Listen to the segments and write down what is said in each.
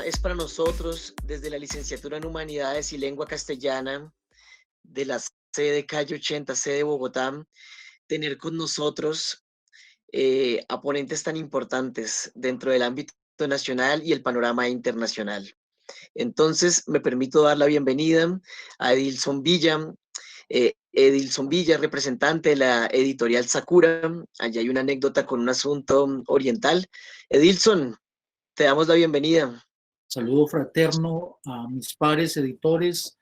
es para nosotros, desde la licenciatura en Humanidades y Lengua Castellana de la sede Calle 80, sede Bogotá, tener con nosotros a ponentes tan importantes dentro del ámbito nacional y el panorama internacional. Entonces, me permito dar la bienvenida a Edilson Villa. Edilson Villa, representante de la editorial Sakura. Allí hay una anécdota con un asunto oriental. Edilson, te damos la bienvenida. Saludo fraterno a mis pares editores,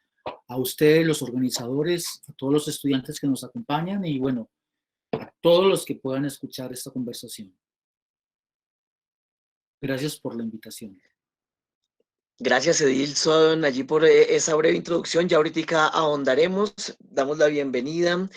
a ustedes, los organizadores, a todos los estudiantes que nos acompañan y bueno, a todos los que puedan escuchar esta conversación. Gracias por la invitación. Gracias, Edilson, allí por esa breve introducción. Ya ahorita ahondaremos. Damos la bienvenida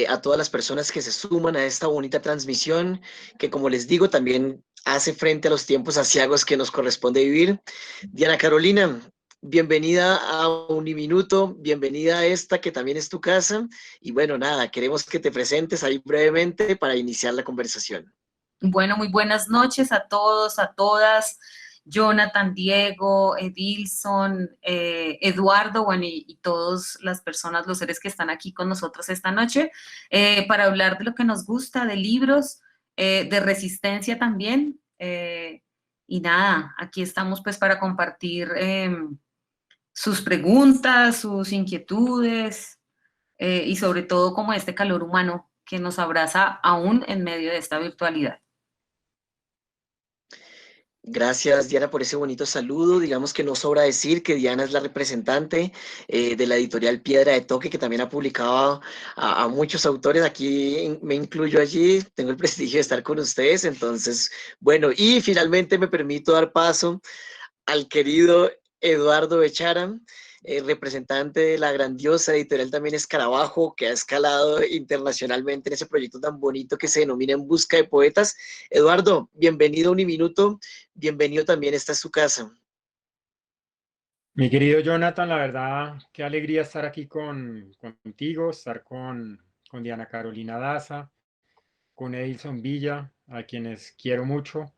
a todas las personas que se suman a esta bonita transmisión, que como les digo, también hace frente a los tiempos aciagos que nos corresponde vivir. Diana Carolina, bienvenida a Uniminuto, bienvenida a esta que también es tu casa. Y bueno, nada, queremos que te presentes ahí brevemente para iniciar la conversación. Bueno, muy buenas noches a todos, a todas. Jonathan, Diego, Edilson, Eduardo, bueno, y todas las personas, los seres que están aquí con nosotros esta noche, para hablar de lo que nos gusta, de libros, de resistencia también. Y nada, aquí estamos pues para compartir sus preguntas, sus inquietudes y sobre todo como este calor humano que nos abraza aún en medio de esta virtualidad. Gracias, Diana, por ese bonito saludo. Digamos que no sobra decir que Diana es la representante de la editorial Piedra de Toque, que también ha publicado a muchos autores. Aquí me incluyo allí, tengo el prestigio de estar con ustedes. Entonces, bueno, y finalmente me permito dar paso al querido Eduardo Bechara, representante de la grandiosa editorial también Escarabajo, que ha escalado internacionalmente en ese proyecto tan bonito que se denomina En Busca de Poetas. Eduardo, bienvenido a Uniminuto, bienvenido también, esta es su casa. Mi querido Jonathan, la verdad, qué alegría estar aquí contigo, estar con Diana Carolina Daza, con Edilson Villa, a quienes quiero mucho,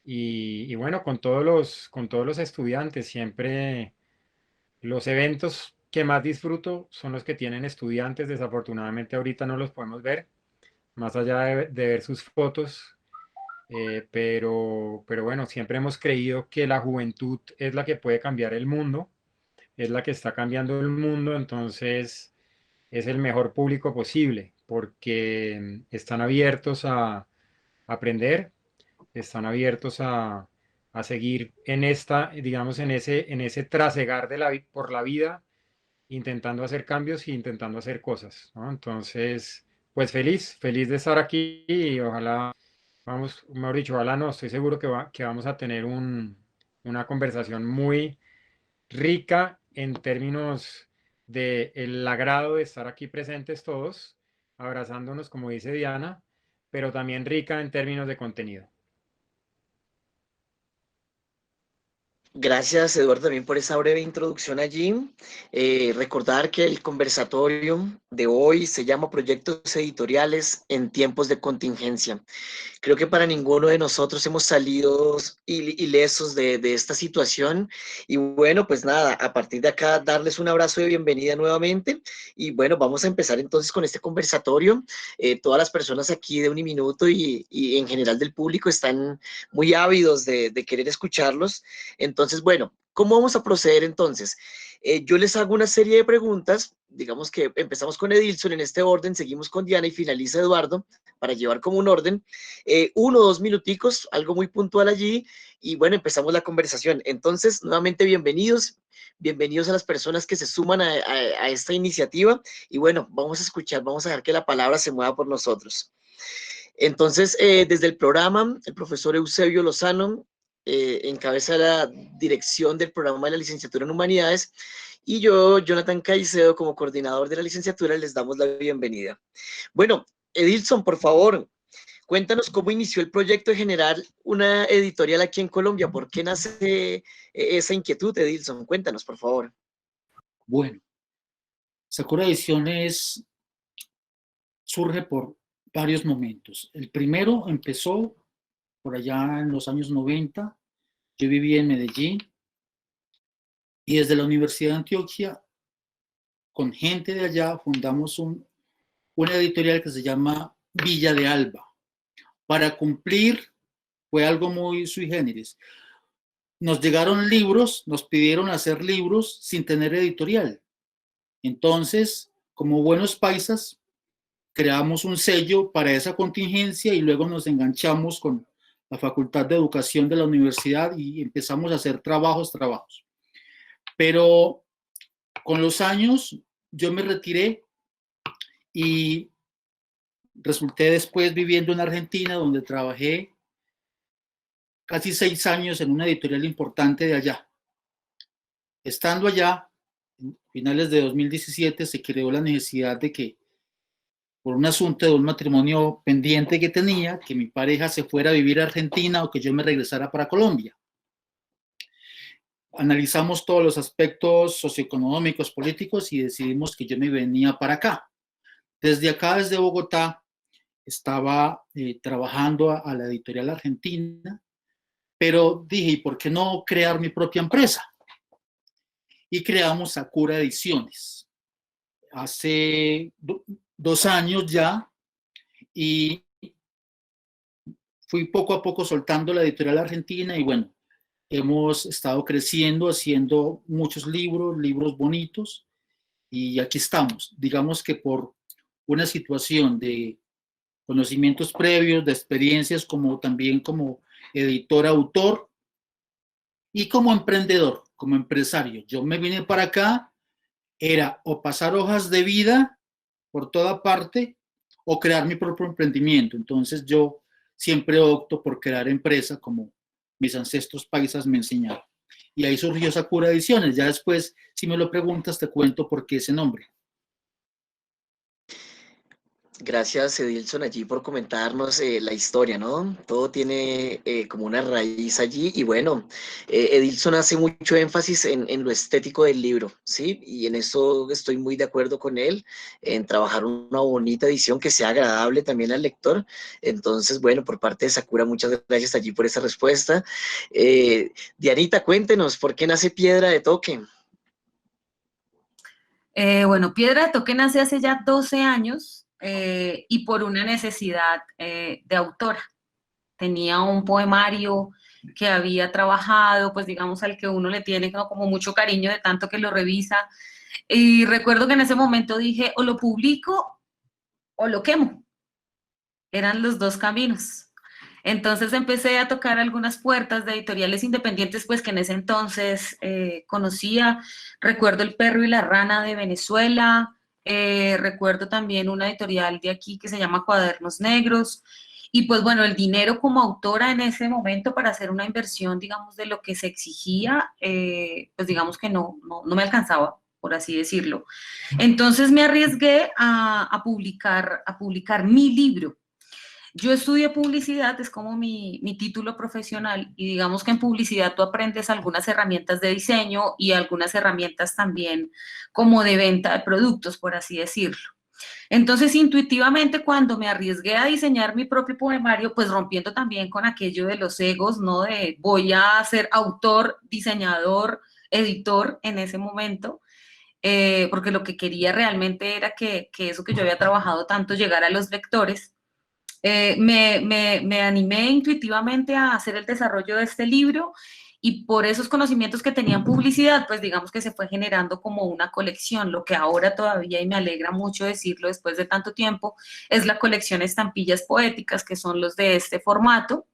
y bueno, con todos los estudiantes. Siempre los eventos que más disfruto son los que tienen estudiantes. Desafortunadamente ahorita no los podemos ver, más allá de ver sus fotos, pero bueno, siempre hemos creído que la juventud es la que puede cambiar el mundo, es la que está cambiando el mundo. Entonces es el mejor público posible porque están abiertos a aprender, están abiertos a seguir en esta, digamos, en ese trasegar por la vida, intentando hacer cambios e intentando hacer cosas, ¿no? Entonces, pues feliz de estar aquí y ojalá, vamos, mejor dicho, ojalá no, estoy seguro que vamos a tener una conversación muy rica en términos de el agrado de estar aquí presentes todos, abrazándonos, como dice Diana, pero también rica en términos de contenido. Gracias, Eduardo, también por esa breve introducción allí. Recordar que el conversatorio de hoy se llama Proyectos Editoriales en Tiempos de Contingencia. Creo que para ninguno de nosotros hemos salido ilesos de esta situación. Y bueno, pues nada, a partir de acá darles un abrazo de bienvenida nuevamente. Y bueno, vamos a empezar entonces con este conversatorio. Todas las personas aquí de Uniminuto y en general del público están muy ávidos de querer escucharlos. Entonces, bueno, ¿cómo vamos a proceder entonces? Yo les hago una serie de preguntas. Digamos que empezamos con Edilson en este orden, seguimos con Diana y finaliza Eduardo para llevar como un orden. 1 o 2 minuticos, algo muy puntual allí, y bueno, empezamos la conversación. Entonces, nuevamente, bienvenidos a las personas que se suman a esta iniciativa, y bueno, vamos a escuchar, vamos a dejar que la palabra se mueva por nosotros. Entonces, desde el programa, el profesor Eusebio Lozano encabeza la dirección del programa de la licenciatura en Humanidades, y yo, Jonathan Caicedo, como coordinador de la licenciatura, les damos la bienvenida. Bueno, Edilson, por favor, cuéntanos cómo inició el proyecto de generar una editorial aquí en Colombia. ¿Por qué nace esa inquietud, Edilson? Cuéntanos, por favor. Bueno, Sakura Ediciones surge por varios momentos. El primero empezó por allá en los años 90. Yo vivía en Medellín Y desde la Universidad de Antioquia, con gente de allá, fundamos una editorial que se llama Villa de Alba. Para cumplir, fue algo muy sui generis. Nos llegaron libros, nos pidieron hacer libros sin tener editorial. Entonces, como buenos paisas, creamos un sello para esa contingencia y luego nos enganchamos con la Facultad de Educación de la universidad y empezamos a hacer trabajos. Pero con los años yo me retiré y resulté después viviendo en Argentina, donde trabajé casi 6 años en una editorial importante de allá. Estando allá, en finales de 2017, se creó la necesidad de que, por un asunto de un matrimonio pendiente que tenía, que mi pareja se fuera a vivir a Argentina o que yo me regresara para Colombia. Analizamos todos los aspectos socioeconómicos, políticos y decidimos que yo me venía para acá. Desde acá, desde Bogotá, estaba trabajando a la editorial argentina, pero dije, ¿y por qué no crear mi propia empresa? Y creamos Sakura Ediciones. Hace 2 años ya, y fui poco a poco soltando la editorial argentina y bueno, hemos estado creciendo, haciendo muchos libros bonitos y aquí estamos. Digamos que por una situación de conocimientos previos, de experiencias como también como editor, autor y como emprendedor, como empresario. Yo me vine para acá, era o pasar hojas de vida por toda parte o crear mi propio emprendimiento. Entonces yo siempre opto por crear empresa como mis ancestros paisas me enseñaron. Y ahí surgió Sakura Ediciones. Ya después, si me lo preguntas, te cuento por qué ese nombre. Gracias, Edilson, allí por comentarnos la historia, ¿no? Todo tiene como una raíz allí y bueno, Edilson hace mucho énfasis en lo estético del libro, ¿sí? Y en eso estoy muy de acuerdo con él, en trabajar una bonita edición que sea agradable también al lector. Entonces, bueno, por parte de Sakura, muchas gracias allí por esa respuesta. Dianita, cuéntenos, ¿por qué nace Piedra de Toque? Bueno, Piedra de Toque nace hace ya 12 años y por una necesidad de autora. Tenía un poemario que había trabajado, pues digamos al que uno le tiene como mucho cariño de tanto que lo revisa. Y recuerdo que en ese momento dije, o lo publico o lo quemo. Eran los dos caminos. Entonces empecé a tocar algunas puertas de editoriales independientes, pues que en ese entonces conocía. Recuerdo El Perro y la Rana de Venezuela, recuerdo también una editorial de aquí que se llama Cuadernos Negros. Y pues bueno, el dinero como autora en ese momento para hacer una inversión, digamos, de lo que se exigía, pues digamos que no me alcanzaba, por así decirlo. Entonces me arriesgué a publicar mi libro. Yo estudié publicidad, es como mi título profesional, y digamos que en publicidad tú aprendes algunas herramientas de diseño y algunas herramientas también como de venta de productos, por así decirlo. Entonces, intuitivamente, cuando me arriesgué a diseñar mi propio poemario, pues rompiendo también con aquello de los egos, ¿no? De voy a ser autor, diseñador, editor en ese momento, porque lo que quería realmente era que eso que yo había trabajado tanto llegara a los lectores. Me animé intuitivamente a hacer el desarrollo de este libro y por esos conocimientos que tenía en publicidad, pues digamos que se fue generando como una colección, lo que ahora todavía, y me alegra mucho decirlo después de tanto tiempo, es la colección Estampillas Poéticas, que son los de este formato,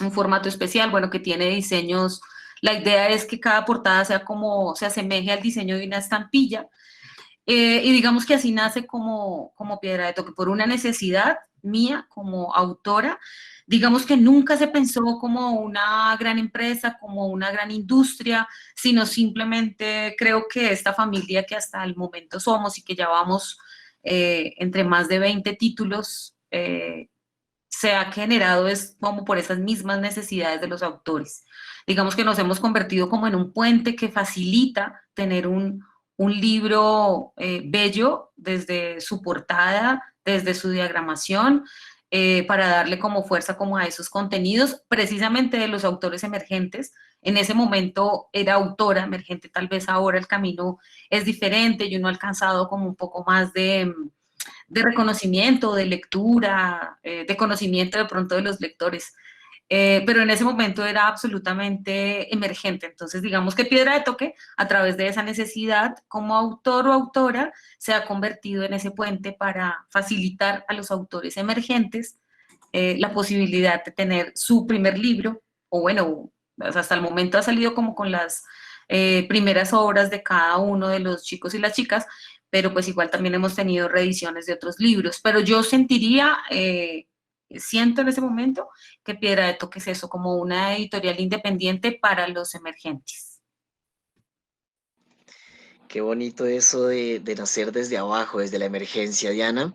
un formato especial, bueno, que tiene diseños, la idea es que cada portada sea como, se asemeje al diseño de una estampilla, y digamos que así nace como Piedra de Toque, por una necesidad mía como autora. Digamos que nunca se pensó como una gran empresa, como una gran industria, sino simplemente creo que esta familia que hasta el momento somos y que ya vamos entre más de 20 títulos, se ha generado es como por esas mismas necesidades de los autores. Digamos que nos hemos convertido como en un puente que facilita tener un libro bello desde su portada, desde su diagramación, para darle como fuerza como a esos contenidos, precisamente de los autores emergentes. En ese momento era autora emergente, tal vez ahora el camino es diferente y uno ha alcanzado como un poco más de reconocimiento, de lectura, de conocimiento de pronto de los lectores. Pero en ese momento era absolutamente emergente. Entonces, digamos que Piedra de Toque, a través de esa necesidad, como autor o autora, se ha convertido en ese puente para facilitar a los autores emergentes la posibilidad de tener su primer libro, o bueno, hasta el momento ha salido como con las primeras obras de cada uno de los chicos y las chicas, pero pues igual también hemos tenido reediciones de otros libros. Pero yo sentiría, siento en ese momento que Piedra de Toque es eso, como una editorial independiente para los emergentes. Qué bonito eso de nacer desde abajo, desde la emergencia, Diana.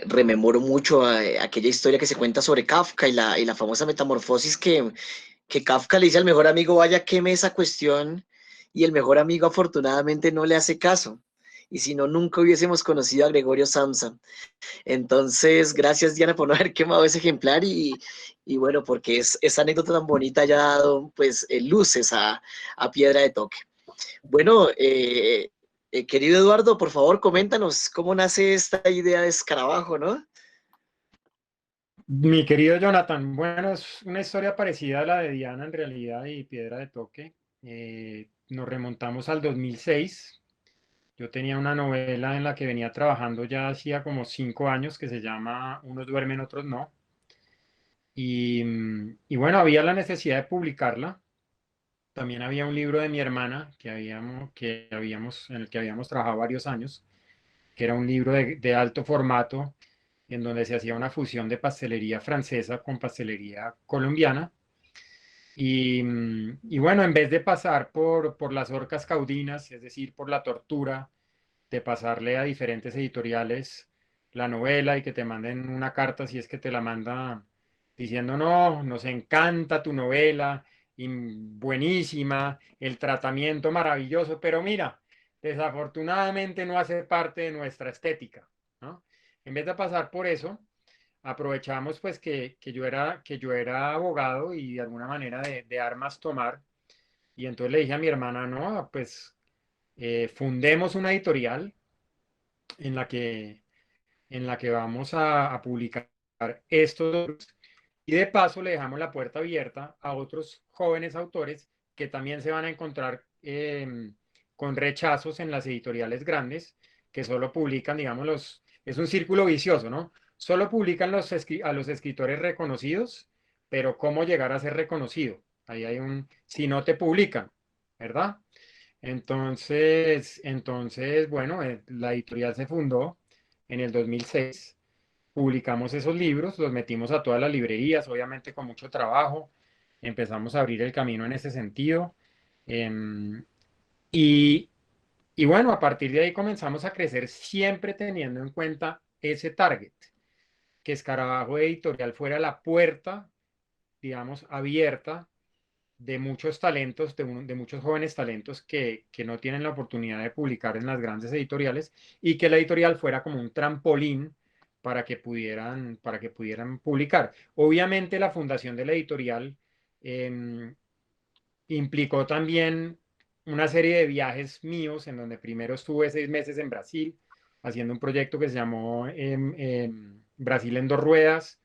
Rememoro mucho aquella historia que se cuenta sobre Kafka y la famosa metamorfosis que Kafka le dice al mejor amigo, vaya, queme esa cuestión, y el mejor amigo afortunadamente no le hace caso. Y si no, nunca hubiésemos conocido a Gregorio Samsa. Entonces, gracias Diana por no haber quemado ese ejemplar y bueno, porque esa anécdota tan bonita ya ha dado pues luces a Piedra de Toque. Bueno, querido Eduardo, por favor, coméntanos cómo nace esta idea de escarabajo, ¿no? Mi querido Jonathan, bueno, es una historia parecida a la de Diana en realidad y Piedra de Toque. Nos remontamos al 2006. Yo tenía una novela en la que venía trabajando ya hacía como 5 años que se llama Unos duermen, otros no. Y bueno, había la necesidad de publicarla. También había un libro de mi hermana en el que habíamos trabajado varios años, que era un libro de alto formato, en donde se hacía una fusión de pastelería francesa con pastelería colombiana. Y bueno, en vez de pasar por las horcas caudinas, es decir, por la tortura, de pasarle a diferentes editoriales la novela y que te manden una carta si es que te la manda diciendo, no, nos encanta tu novela, y buenísima, el tratamiento maravilloso, pero mira, desafortunadamente no hace parte de nuestra estética, ¿no? En vez de pasar por eso, aprovechamos pues que yo era abogado y de alguna manera de armas tomar, y entonces le dije a mi hermana, no, pues fundemos una editorial en la que, en la que vamos a publicar estos libros, y de paso le dejamos la puerta abierta a otros jóvenes autores que también se van a encontrar con rechazos en las editoriales grandes que solo publican, digamos, es un círculo vicioso, ¿no? Solo publican a los escritores reconocidos, pero ¿cómo llegar a ser reconocido? Ahí hay si no te publican, ¿verdad? Entonces, bueno, la editorial se fundó en el 2006. Publicamos esos libros, los metimos a todas las librerías, obviamente con mucho trabajo. Empezamos a abrir el camino en ese sentido. em, y, y bueno, a partir de ahí comenzamos a crecer siempre teniendo en cuenta ese target, que Escarabajo Editorial fuera la puerta, digamos, abierta de muchos talentos, de muchos jóvenes talentos que no tienen la oportunidad de publicar en las grandes editoriales, y que la editorial fuera como un trampolín para que pudieran publicar. Obviamente la fundación de la editorial implicó también una serie de viajes míos, en donde primero estuve 6 meses en Brasil haciendo un proyecto que se llamó Brasil en dos ruedas,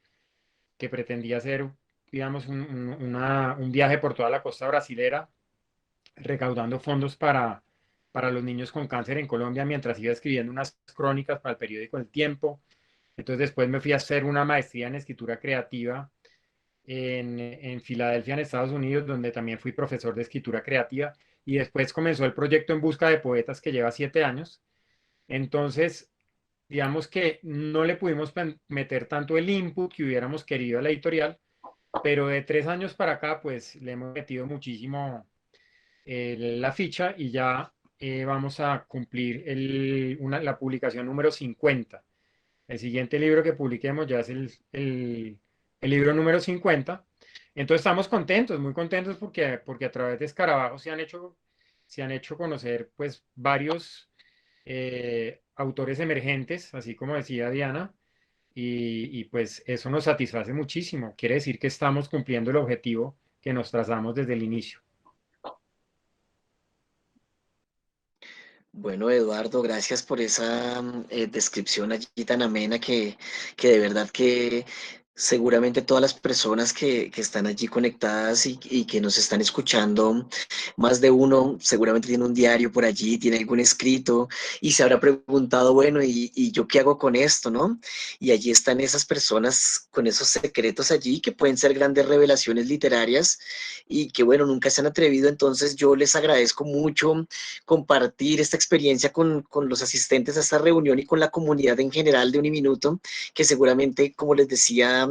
que pretendía ser, digamos, un viaje por toda la costa brasilera, recaudando fondos para los niños con cáncer en Colombia, mientras iba escribiendo unas crónicas para el periódico El Tiempo. Entonces después me fui a hacer una maestría en escritura creativa en Filadelfia, en Estados Unidos, donde también fui profesor de escritura creativa, y después comenzó el proyecto En Busca de Poetas, que lleva 7 años. Entonces, digamos que no le pudimos meter tanto el input que hubiéramos querido a la editorial, pero de 3 años para acá, pues le hemos metido muchísimo la ficha, y ya vamos a cumplir la publicación número 50. El siguiente libro que publiquemos ya es el libro número 50. Entonces estamos contentos, muy contentos, porque a través de Escarabajo se han hecho conocer pues varios autores emergentes, así como decía Diana, y pues eso nos satisface muchísimo. Quiere decir que estamos cumpliendo el objetivo que nos trazamos desde el inicio. Bueno, Eduardo, gracias por esa descripción allí tan amena que de verdad que seguramente todas las personas que están allí conectadas y que nos están escuchando, más de uno seguramente tiene un diario por allí, tiene algún escrito y se habrá preguntado, bueno, ¿y yo qué hago con esto, no? Y allí están esas personas con esos secretos allí que pueden ser grandes revelaciones literarias y que, bueno, nunca se han atrevido. Entonces yo les agradezco mucho compartir esta experiencia con los asistentes a esta reunión y con la comunidad en general de Uniminuto, que seguramente, como les decía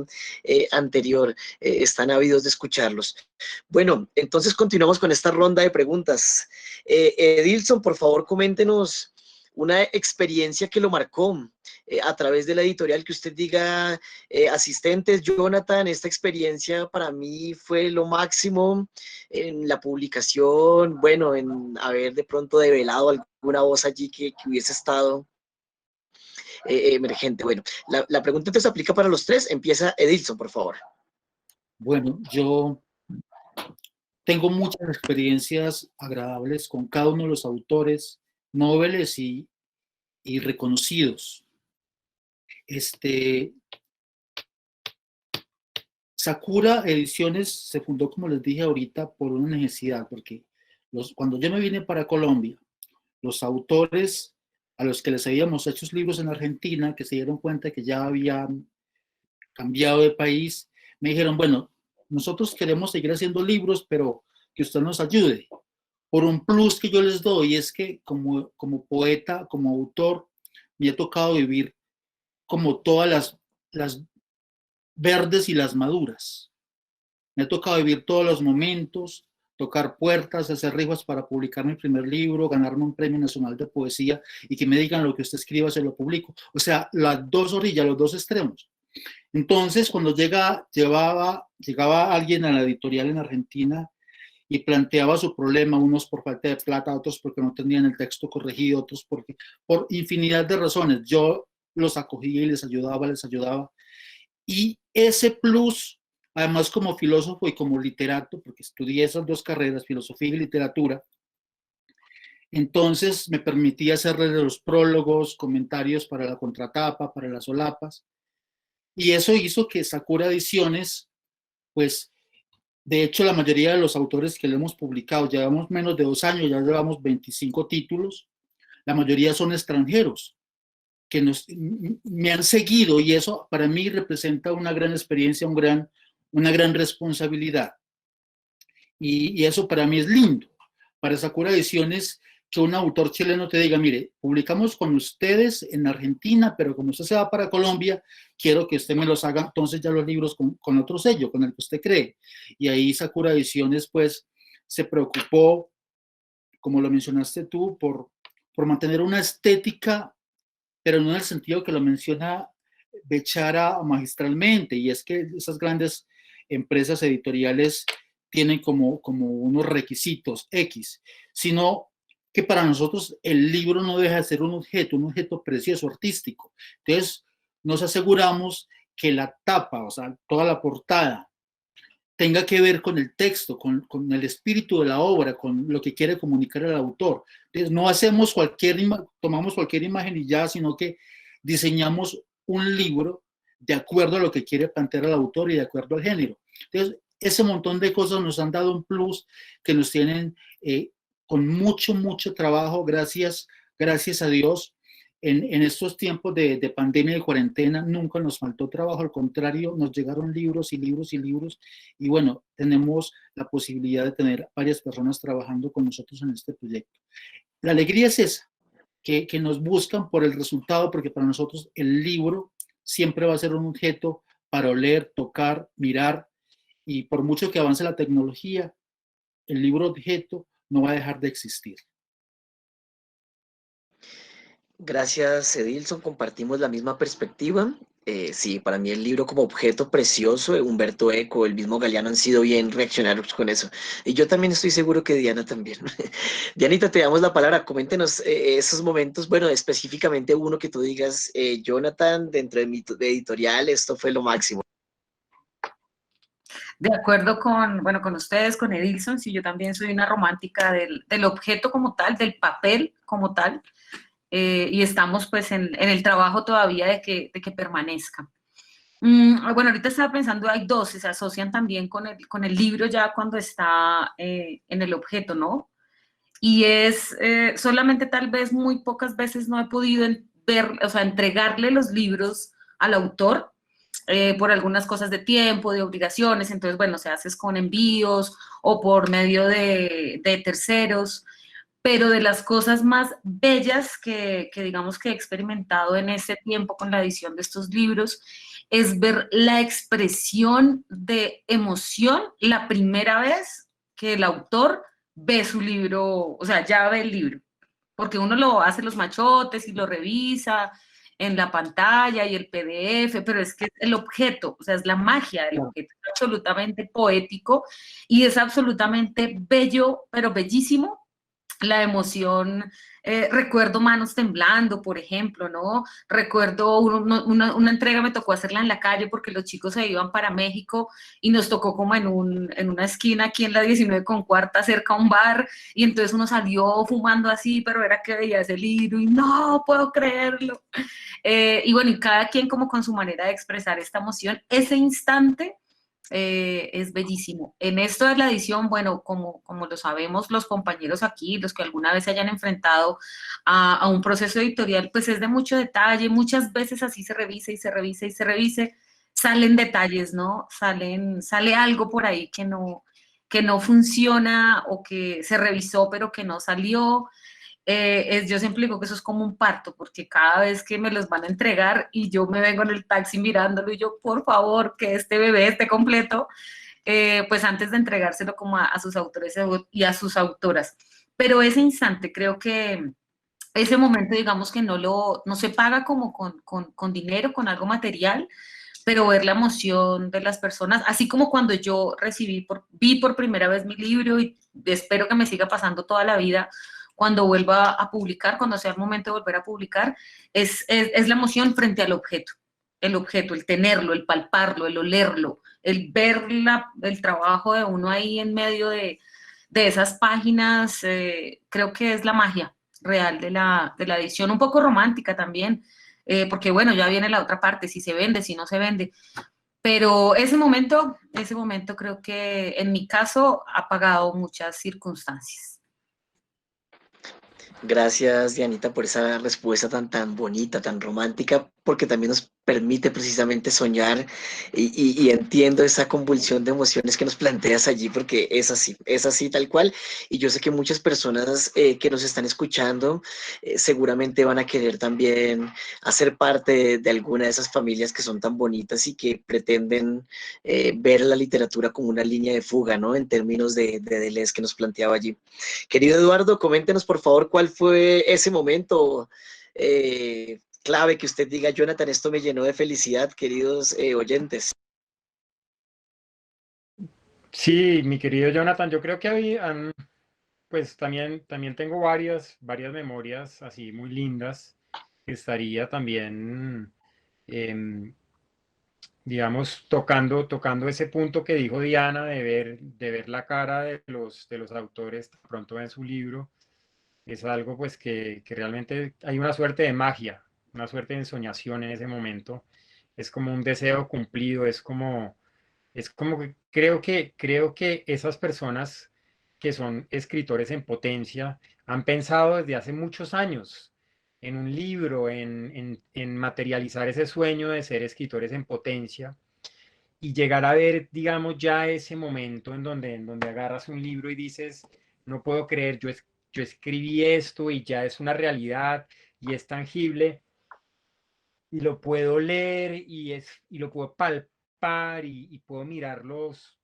anterior, están ávidos de escucharlos. Bueno, entonces continuamos con esta ronda de preguntas. Edilson, por favor, coméntenos una experiencia que lo marcó a través de la editorial, que usted diga, asistentes, Jonathan, esta experiencia para mí fue lo máximo en la publicación, bueno, en haber de pronto develado alguna voz allí que hubiese estado emergente. Bueno, la pregunta entonces aplica para los tres. Empieza Edilson, por favor. Bueno, yo tengo muchas experiencias agradables con cada uno de los autores, nobles y reconocidos. Sakura Ediciones se fundó, como les dije ahorita, por una necesidad, porque cuando yo me vine para Colombia, los autores a los que les habíamos hecho libros en Argentina, que se dieron cuenta que ya habían cambiado de país, me dijeron, bueno, nosotros queremos seguir haciendo libros, pero que usted nos ayude. Por un plus que yo les doy, es que como poeta, como autor, me ha tocado vivir como todas las verdes y las maduras. Me ha tocado vivir todos los momentos, tocar puertas, hacer rifas para publicar mi primer libro, ganarme un premio nacional de poesía y que me digan lo que usted escriba se lo publico. O sea, las dos orillas, los dos extremos. Entonces, cuando llegaba alguien a la editorial en Argentina y planteaba su problema, unos por falta de plata, otros porque no tenían el texto corregido, otros porque por infinidad de razones, yo los acogía y les ayudaba. Y ese plus, además como filósofo y como literato, porque estudié esas dos carreras, filosofía y literatura, entonces me permitía hacerle los prólogos, comentarios para la contratapa, para las solapas, y eso hizo que Sakura Ediciones, pues, de hecho, la mayoría de los autores que le hemos publicado, llevamos menos de 2 años, ya llevamos 25 títulos, la mayoría son extranjeros, que me han seguido y eso para mí representa una gran experiencia, una gran responsabilidad. Y eso para mí es lindo. Para Sakura Ediciones, que un autor chileno te diga, mire, publicamos con ustedes en Argentina, pero como usted se va para Colombia, quiero que usted me los haga entonces ya los libros con otro sello, con el que usted cree. Y ahí Sakura Ediciones, pues, se preocupó, como lo mencionaste tú, por mantener una estética, pero no en el sentido que lo menciona Bechara magistralmente, y es que esas grandes empresas editoriales tienen como unos requisitos X, sino que para nosotros el libro no deja de ser un objeto precioso, artístico. Entonces, nos aseguramos que la tapa, o sea, toda la portada, tenga que ver con el texto, con el espíritu de la obra, con lo que quiere comunicar el autor. Entonces, no hacemos tomamos cualquier imagen y ya, sino que diseñamos un libro de acuerdo a lo que quiere plantear el autor y de acuerdo al género. Entonces, ese montón de cosas nos han dado un plus que nos tienen con mucho trabajo, gracias a Dios. En estos tiempos de pandemia y de cuarentena nunca nos faltó trabajo, al contrario, nos llegaron libros y libros y libros, y bueno, tenemos la posibilidad de tener varias personas trabajando con nosotros en este proyecto. La alegría es esa, que nos buscan por el resultado, porque para nosotros el libro siempre va a ser un objeto para oler, tocar, mirar, y por mucho que avance la tecnología, el libro objeto no va a dejar de existir. Gracias, Edilson. Compartimos la misma perspectiva. Sí, para mí el libro como objeto precioso, Humberto Eco, el mismo Galeano han sido bien reaccionarios con eso. Y yo también estoy seguro que Diana también. Dianita, te damos la palabra. Coméntenos esos momentos, bueno, específicamente uno que tú digas, Jonathan, dentro de mi editorial, esto fue lo máximo. De acuerdo con, bueno, con ustedes, con Edilson, sí, yo también soy una romántica del objeto como tal, del papel como tal, y estamos pues en el trabajo todavía de que permanezca. Bueno, ahorita estaba pensando, hay dos, se asocian también con el libro ya cuando está en el objeto, ¿no? Y es solamente tal vez muy pocas veces no he podido ver, o sea, entregarle los libros al autor por algunas cosas de tiempo, de obligaciones, entonces, bueno, se hace con envíos o por medio de terceros, pero de las cosas más bellas que digamos que he experimentado en este tiempo con la edición de estos libros es ver la expresión de emoción la primera vez que el autor ve su libro, o sea, ya ve el libro, porque uno lo hace los machotes y lo revisa en la pantalla y el PDF, pero es que es el objeto, o sea, es la magia del objeto, es absolutamente poético y es absolutamente bello, pero bellísimo la emoción, recuerdo manos temblando, por ejemplo, ¿no? Recuerdo una entrega me tocó hacerla en la calle porque los chicos se iban para México y nos tocó como en una esquina aquí en la 19 con cuarta cerca a un bar y entonces uno salió fumando así, pero era que veía ese libro y no puedo creerlo. Y bueno, y cada quien como con su manera de expresar esta emoción, ese instante es bellísimo. En esto de la edición, bueno, como lo sabemos los compañeros aquí, los que alguna vez se hayan enfrentado a un proceso editorial, pues es de mucho detalle, muchas veces así se revisa y se revisa y se revise, salen detalles, ¿no? Sale algo por ahí que no funciona o que se revisó pero que no salió. Yo siempre digo que eso es como un parto, porque cada vez que me los van a entregar y yo me vengo en el taxi mirándolo y yo, por favor, que este bebé esté completo, pues antes de entregárselo como a sus autores y a sus autoras. Pero ese instante, creo que ese momento, digamos que no se paga como con dinero, con algo material, pero ver la emoción de las personas, así como cuando yo vi por primera vez mi libro y espero que me siga pasando toda la vida, cuando vuelva a publicar, cuando sea el momento de volver a publicar, es la emoción frente al objeto, el tenerlo, el palparlo, el olerlo, el ver el trabajo de uno ahí en medio de esas páginas, creo que es la magia real de la edición, un poco romántica también, porque bueno, ya viene la otra parte, si se vende, si no se vende, pero ese momento creo que en mi caso ha pagado muchas circunstancias. Gracias, Dianita, por esa respuesta tan bonita, tan romántica, porque también nos permite precisamente soñar y entiendo esa convulsión de emociones que nos planteas allí, porque es así tal cual. Y yo sé que muchas personas que nos están escuchando seguramente van a querer también hacer parte de alguna de esas familias que son tan bonitas y que pretenden ver la literatura como una línea de fuga, ¿no? En términos de Deleuze que nos planteaba allí. Querido Eduardo, coméntenos por favor cuál fue ese momento clave que usted diga, Jonathan, esto me llenó de felicidad, queridos oyentes. Sí, mi querido Jonathan, yo creo que pues también tengo varias memorias así muy lindas que estaría también, em, digamos, tocando ese punto que dijo Diana de ver la cara de los autores tan pronto en su libro. Es algo pues que realmente hay una suerte de magia, una suerte de ensoñación en ese momento. Es como un deseo cumplido, es como que creo que esas personas que son escritores en potencia han pensado desde hace muchos años en un libro, en materializar ese sueño de ser escritores en potencia y llegar a ver, digamos, ya ese momento en donde agarras un libro y dices, no puedo creer, yo escribí esto y ya es una realidad y es tangible y lo puedo leer y lo puedo palpar y puedo mirar los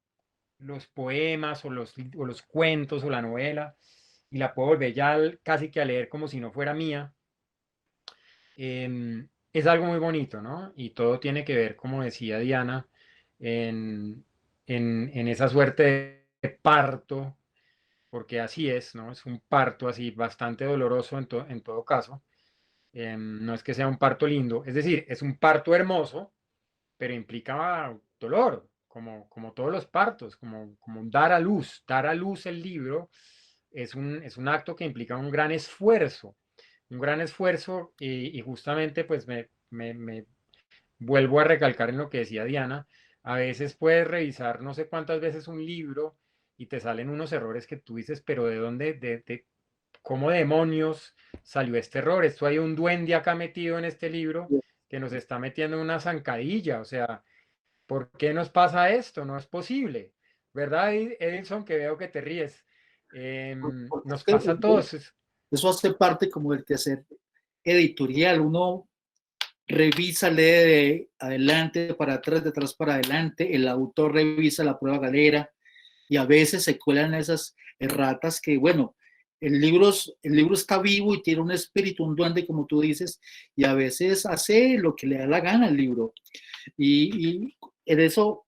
poemas o los cuentos o la novela y la puedo volver ya casi que a leer como si no fuera mía. es algo muy bonito, ¿no? Y todo tiene que ver, como decía Diana, en, en esa suerte de parto, porque así es, ¿no? Es un parto así bastante doloroso en todo caso. No es que sea un parto lindo, es decir, es un parto hermoso, pero implica dolor, como todos los partos, como dar a luz el libro es un acto que implica un gran esfuerzo y justamente pues me vuelvo a recalcar en lo que decía Diana, a veces puedes revisar no sé cuántas veces un libro y te salen unos errores que tú dices, pero ¿de dónde, cómo demonios salió este error? Esto hay un duende acá metido en este libro que nos está metiendo en una zancadilla, o sea, ¿por qué nos pasa esto? No es posible, ¿verdad, Edilson? Que veo que te ríes. Porque es Nos que pasa a todos. eso hace parte como del quehacer editorial. Uno revisa, lee de adelante para atrás, de atrás para adelante, el autor revisa la prueba galera y a veces se cuelan esas erratas que, bueno, el libro está vivo y tiene un espíritu, un duende, como tú dices, y a veces hace lo que le da la gana al libro. Y en eso,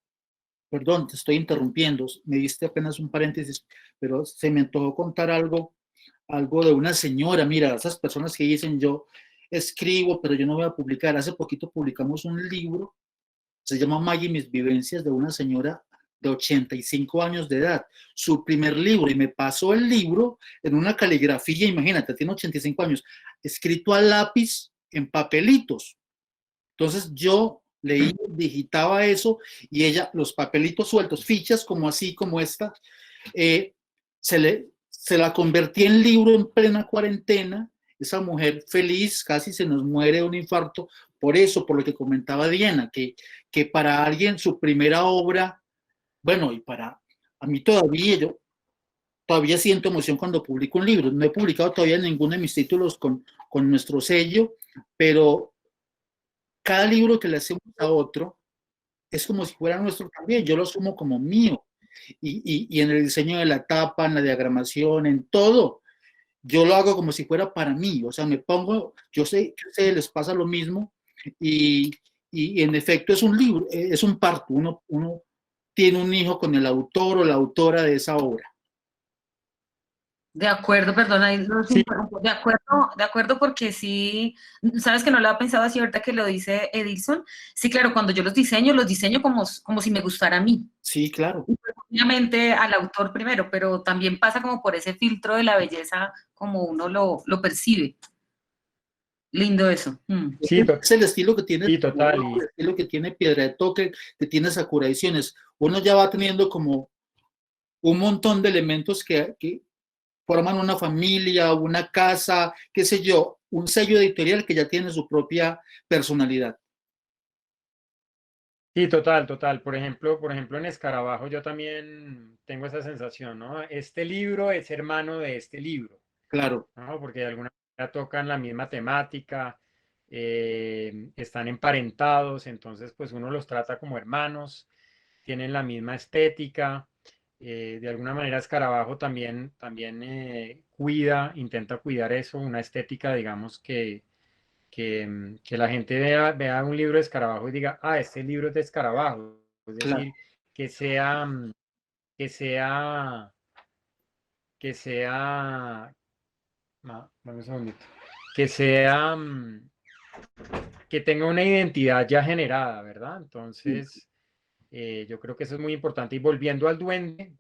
perdón, te estoy interrumpiendo, me diste apenas un paréntesis, pero se me antojó contar algo de una señora. Mira, esas personas que dicen yo escribo, pero yo no voy a publicar. Hace poquito publicamos un libro, se llama Maggie, mis vivencias, de una señora de 85 años de edad, su primer libro, y me pasó el libro en una caligrafía, imagínate, tiene 85 años, escrito a lápiz en papelitos. Entonces yo leí, digitaba eso y ella, los papelitos sueltos, fichas como así, como esta, eh, se la convertí en libro en plena cuarentena. Esa mujer feliz casi se nos muere de un infarto por eso, por lo que comentaba Diana, que para alguien su primera obra, bueno, y para a mí todavía, yo todavía siento emoción cuando publico un libro. No he publicado todavía ninguno de mis títulos con nuestro sello, pero cada libro que le hacemos a otro es como si fuera nuestro también, yo lo asumo como mío. Y en el diseño de la tapa, en la diagramación, en todo, yo lo hago como si fuera para mí, o sea, me pongo, yo sé que a ustedes les pasa lo mismo y, y en efecto es un libro, es un parto, uno tiene un hijo con el autor o la autora de esa obra. De acuerdo, perdona, ahí los Sí, interrumpo. De acuerdo, porque sí, sabes que no lo había pensado así ahorita que lo dice Edilson. Sí, claro, cuando yo los diseño como si me gustara a mí. Sí, claro. Y pues, obviamente al autor primero, pero también pasa como por ese filtro de la belleza, como uno lo percibe. Lindo eso. sí, Es el estilo que tiene, sí, total. el estilo que tiene Piedra de Toque, que tiene Sakura Ediciones. Uno ya va teniendo como un montón de elementos que forman una familia, una casa, qué sé yo, un sello editorial que ya tiene su propia personalidad. Sí, total, total. Por ejemplo, en Escarabajo yo también tengo esa sensación, ¿no? Este libro es hermano de este libro, Claro, ¿no? Porque de alguna manera tocan la misma temática, están emparentados, entonces pues uno los trata como hermanos, tienen la misma estética. De alguna manera Escarabajo también intenta cuidar eso, una estética, digamos, que la gente vea un libro de Escarabajo y diga, ah, este libro es de Escarabajo. Es claro, decir, que sea, que sea, que sea, dame un segundito, que sea, que tenga una identidad ya generada, ¿verdad? sí, Entonces, yo creo que eso es muy importante. Y volviendo al duende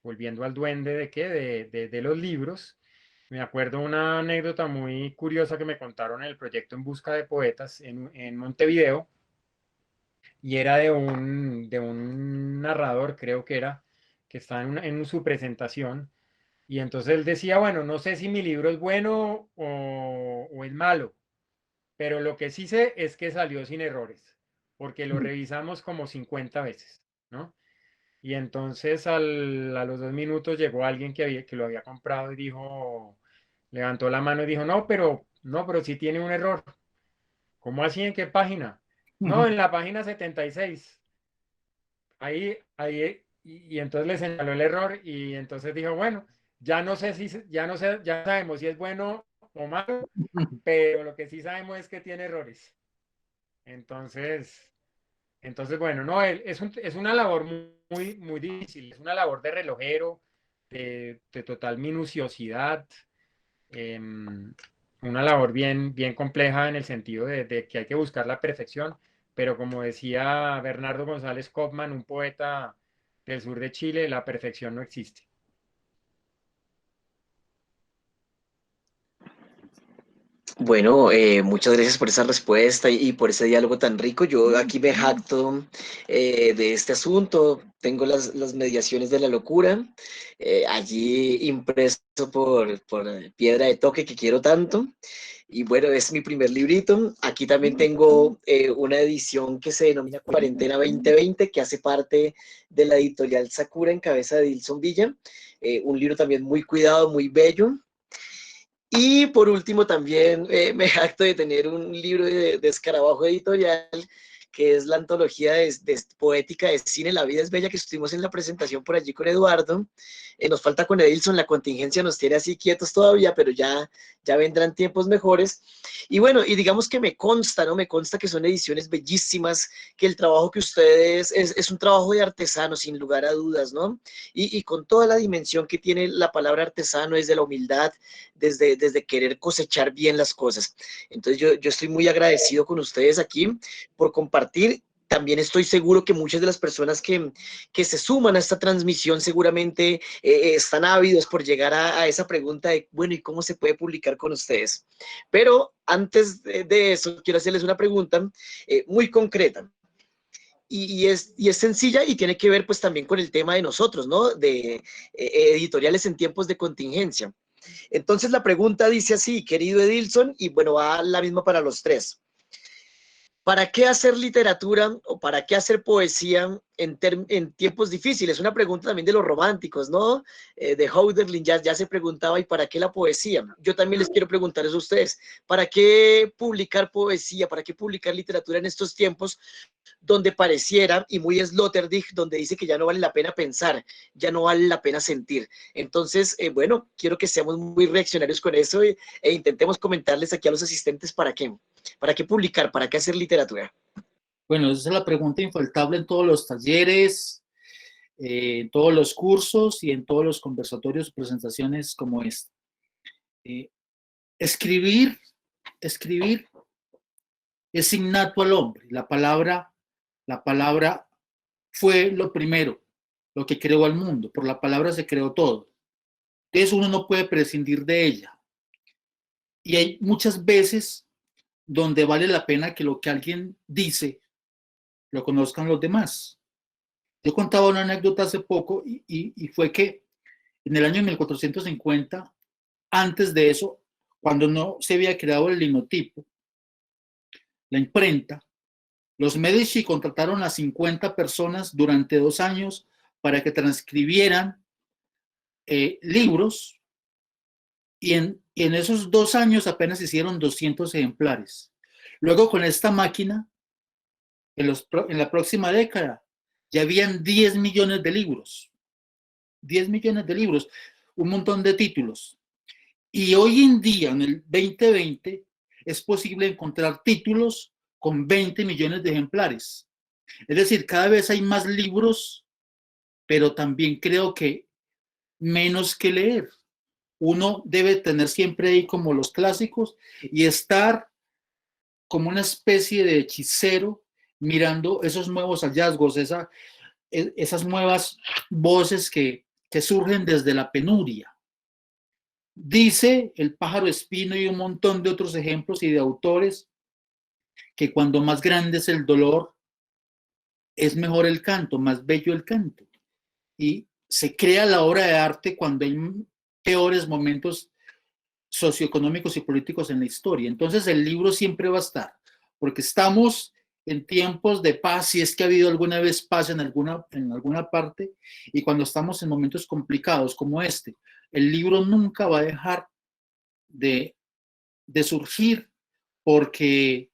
de qué, de los libros. Me acuerdo una anécdota muy curiosa que me contaron en el proyecto En Busca de Poetas en Montevideo, y era de un narrador, creo que era, que estaba en su presentación, y entonces él decía, bueno, no sé si mi libro es bueno o es malo, pero lo que sí sé es que salió sin errores, porque lo revisamos como 50 veces, ¿no? Y entonces a los 2 minutos llegó alguien que lo había comprado y dijo, levantó la mano y dijo, no, pero sí tiene un error. ¿Cómo así? ¿En qué página? No, en la página 76. Ahí, y entonces le señaló el error y entonces dijo, bueno, ya no sé, ya sabemos si es bueno o malo, pero lo que sí sabemos es que tiene errores. Entonces bueno, no, es una labor muy difícil, es una labor de relojero, de total minuciosidad, una labor bien compleja en el sentido de que hay que buscar la perfección, pero como decía Bernardo González Kopman, un poeta del sur de Chile, la perfección no existe. Bueno, muchas gracias por esa respuesta y por ese diálogo tan rico. Yo aquí me jacto de este asunto. Tengo las mediaciones de la locura, allí impreso por Piedra de Toque, que quiero tanto. Y bueno, es mi primer librito. Aquí también tengo una edición que se denomina Cuarentena 2020, que hace parte de la editorial Sakura en cabeza de Dilson Villa. Un libro también muy cuidado, muy bello. Y por último, también me jacto de tener un libro de Escarabajo Editorial, que es la antología de poética de cine La vida es bella, que estuvimos en la presentación por allí con Eduardo. Nos falta con Edilson, la contingencia nos tiene así quietos todavía, pero ya vendrán tiempos mejores. Y bueno, y digamos que me consta, ¿no? Me consta que son ediciones bellísimas, que el trabajo que ustedes es un trabajo de artesano, sin lugar a dudas, ¿no? Y con toda la dimensión que tiene la palabra artesano, desde la humildad, desde querer cosechar bien las cosas. Entonces yo estoy muy agradecido con ustedes aquí por compartir. También estoy seguro que muchas de las personas que se suman a esta transmisión seguramente están ávidos por llegar a esa pregunta de, bueno, ¿y cómo se puede publicar con ustedes? Pero antes de eso, quiero hacerles una pregunta muy concreta. Y es sencilla y tiene que ver pues también con el tema de nosotros, ¿no? De editoriales en tiempos de contingencia. Entonces la pregunta dice así, querido Edilson, y bueno, va la misma para los tres. ¿Para qué hacer literatura o para qué hacer poesía en tiempos difíciles? Una pregunta también de los románticos, ¿no? De Hölderlin ya se preguntaba, ¿y para qué la poesía? Yo también les quiero preguntar eso a ustedes. ¿Para qué publicar poesía? ¿Para qué publicar literatura en estos tiempos donde pareciera, y muy Sloterdijk, donde dice que ya no vale la pena pensar, ya no vale la pena sentir? Entonces, bueno, quiero que seamos muy reaccionarios con eso e intentemos comentarles aquí a los asistentes para qué publicar, para qué hacer literatura. Bueno, esa es la pregunta infaltable en todos los talleres, en todos los cursos y en todos los conversatorios o presentaciones como esta. Escribir es innato al hombre. La palabra fue lo primero, lo que creó al mundo. Por la palabra se creó todo. Entonces uno no puede prescindir de ella. Y hay muchas veces donde vale la pena que lo que alguien dice lo conozcan los demás. Yo contaba una anécdota hace poco y fue que en el año 1450, antes de eso, cuando no se había creado el linotipo, la imprenta, los Medici contrataron a 50 personas durante 2 años para que transcribieran libros y en esos 2 años apenas hicieron 200 ejemplares. Luego con esta máquina, en la próxima década, ya habían 10 millones de libros. 10 millones de libros, un montón de títulos. Y hoy en día, en el 2020, es posible encontrar títulos con 20 millones de ejemplares. Es decir, cada vez hay más libros, pero también creo que menos que leer. Uno debe tener siempre ahí como los clásicos y estar como una especie de hechicero mirando esos nuevos hallazgos, esas nuevas voces que surgen desde la penuria. Dice el pájaro espino y un montón de otros ejemplos y de autores que cuando más grande es el dolor, es mejor el canto, más bello el canto. Y se crea la obra de arte cuando hay peores momentos socioeconómicos y políticos en la historia. Entonces el libro siempre va a estar, porque estamos en tiempos de paz, si es que ha habido alguna vez paz en alguna parte, y cuando estamos en momentos complicados como este, el libro nunca va a dejar de surgir, porque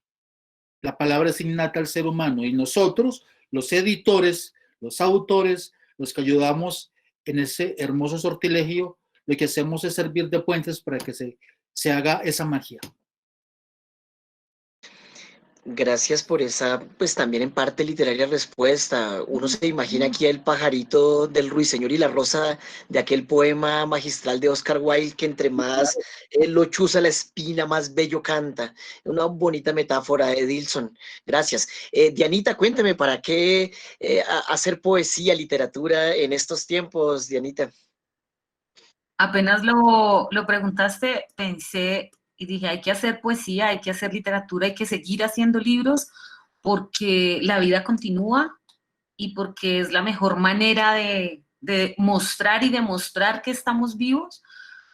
la palabra es innata al ser humano y nosotros, los editores, los autores, los que ayudamos en ese hermoso sortilegio, lo que hacemos es servir de puentes para que se se haga esa magia. Gracias por esa, pues también en parte literaria respuesta. Uno se imagina aquí el pajarito del ruiseñor y la rosa de aquel poema magistral de Oscar Wilde, que entre más lo chuza la espina, más bello canta. Una bonita metáfora, Edilson. Gracias. Dianita, cuénteme, ¿para qué hacer poesía, literatura en estos tiempos, Dianita? Apenas lo preguntaste, pensé y dije, hay que hacer poesía, hay que hacer literatura, hay que seguir haciendo libros porque la vida continúa y porque es la mejor manera de mostrar y demostrar que estamos vivos,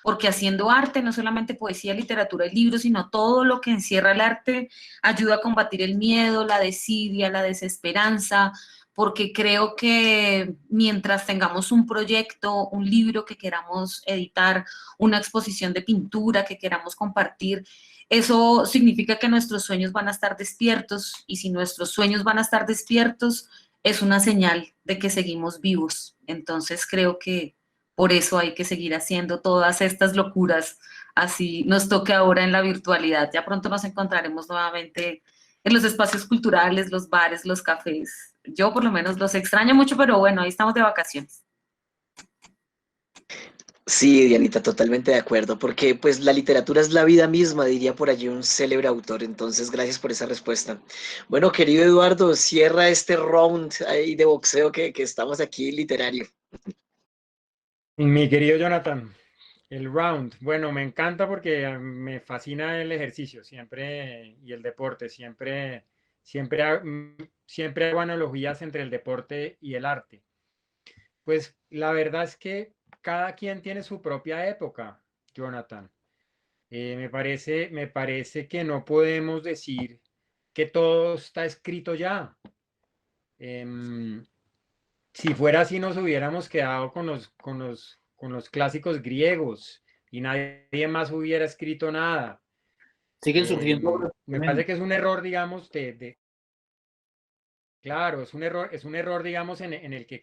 porque haciendo arte, no solamente poesía, literatura y libros, sino todo lo que encierra el arte, ayuda a combatir el miedo, la desidia, la desesperanza, porque creo que mientras tengamos un proyecto, un libro que queramos editar, una exposición de pintura que queramos compartir, eso significa que nuestros sueños van a estar despiertos, y si nuestros sueños van a estar despiertos, es una señal de que seguimos vivos. Entonces creo que por eso hay que seguir haciendo todas estas locuras, así nos toque ahora en la virtualidad. Ya pronto nos encontraremos nuevamente en los espacios culturales, los bares, los cafés. Yo por lo menos los extraño mucho, pero bueno, ahí estamos de vacaciones. Sí, Dianita, totalmente de acuerdo, porque pues la literatura es la vida misma, diría por allí un célebre autor, entonces gracias por esa respuesta. Bueno, querido Eduardo, cierra este round ahí de boxeo que estamos aquí literario. Mi querido Jonathan, el round, bueno, me encanta porque me fascina el ejercicio siempre y el deporte, siempre hago analogías entre el deporte y el arte. Pues la verdad es que cada quien tiene su propia época, Jonathan. Me parece que no podemos decir que todo está escrito ya. Em, si fuera así, nos hubiéramos quedado con los clásicos griegos y nadie más hubiera escrito nada. Siguen surgiendo obras Me parece tremendas. que es un error, digamos, claro, es un error, digamos, en el que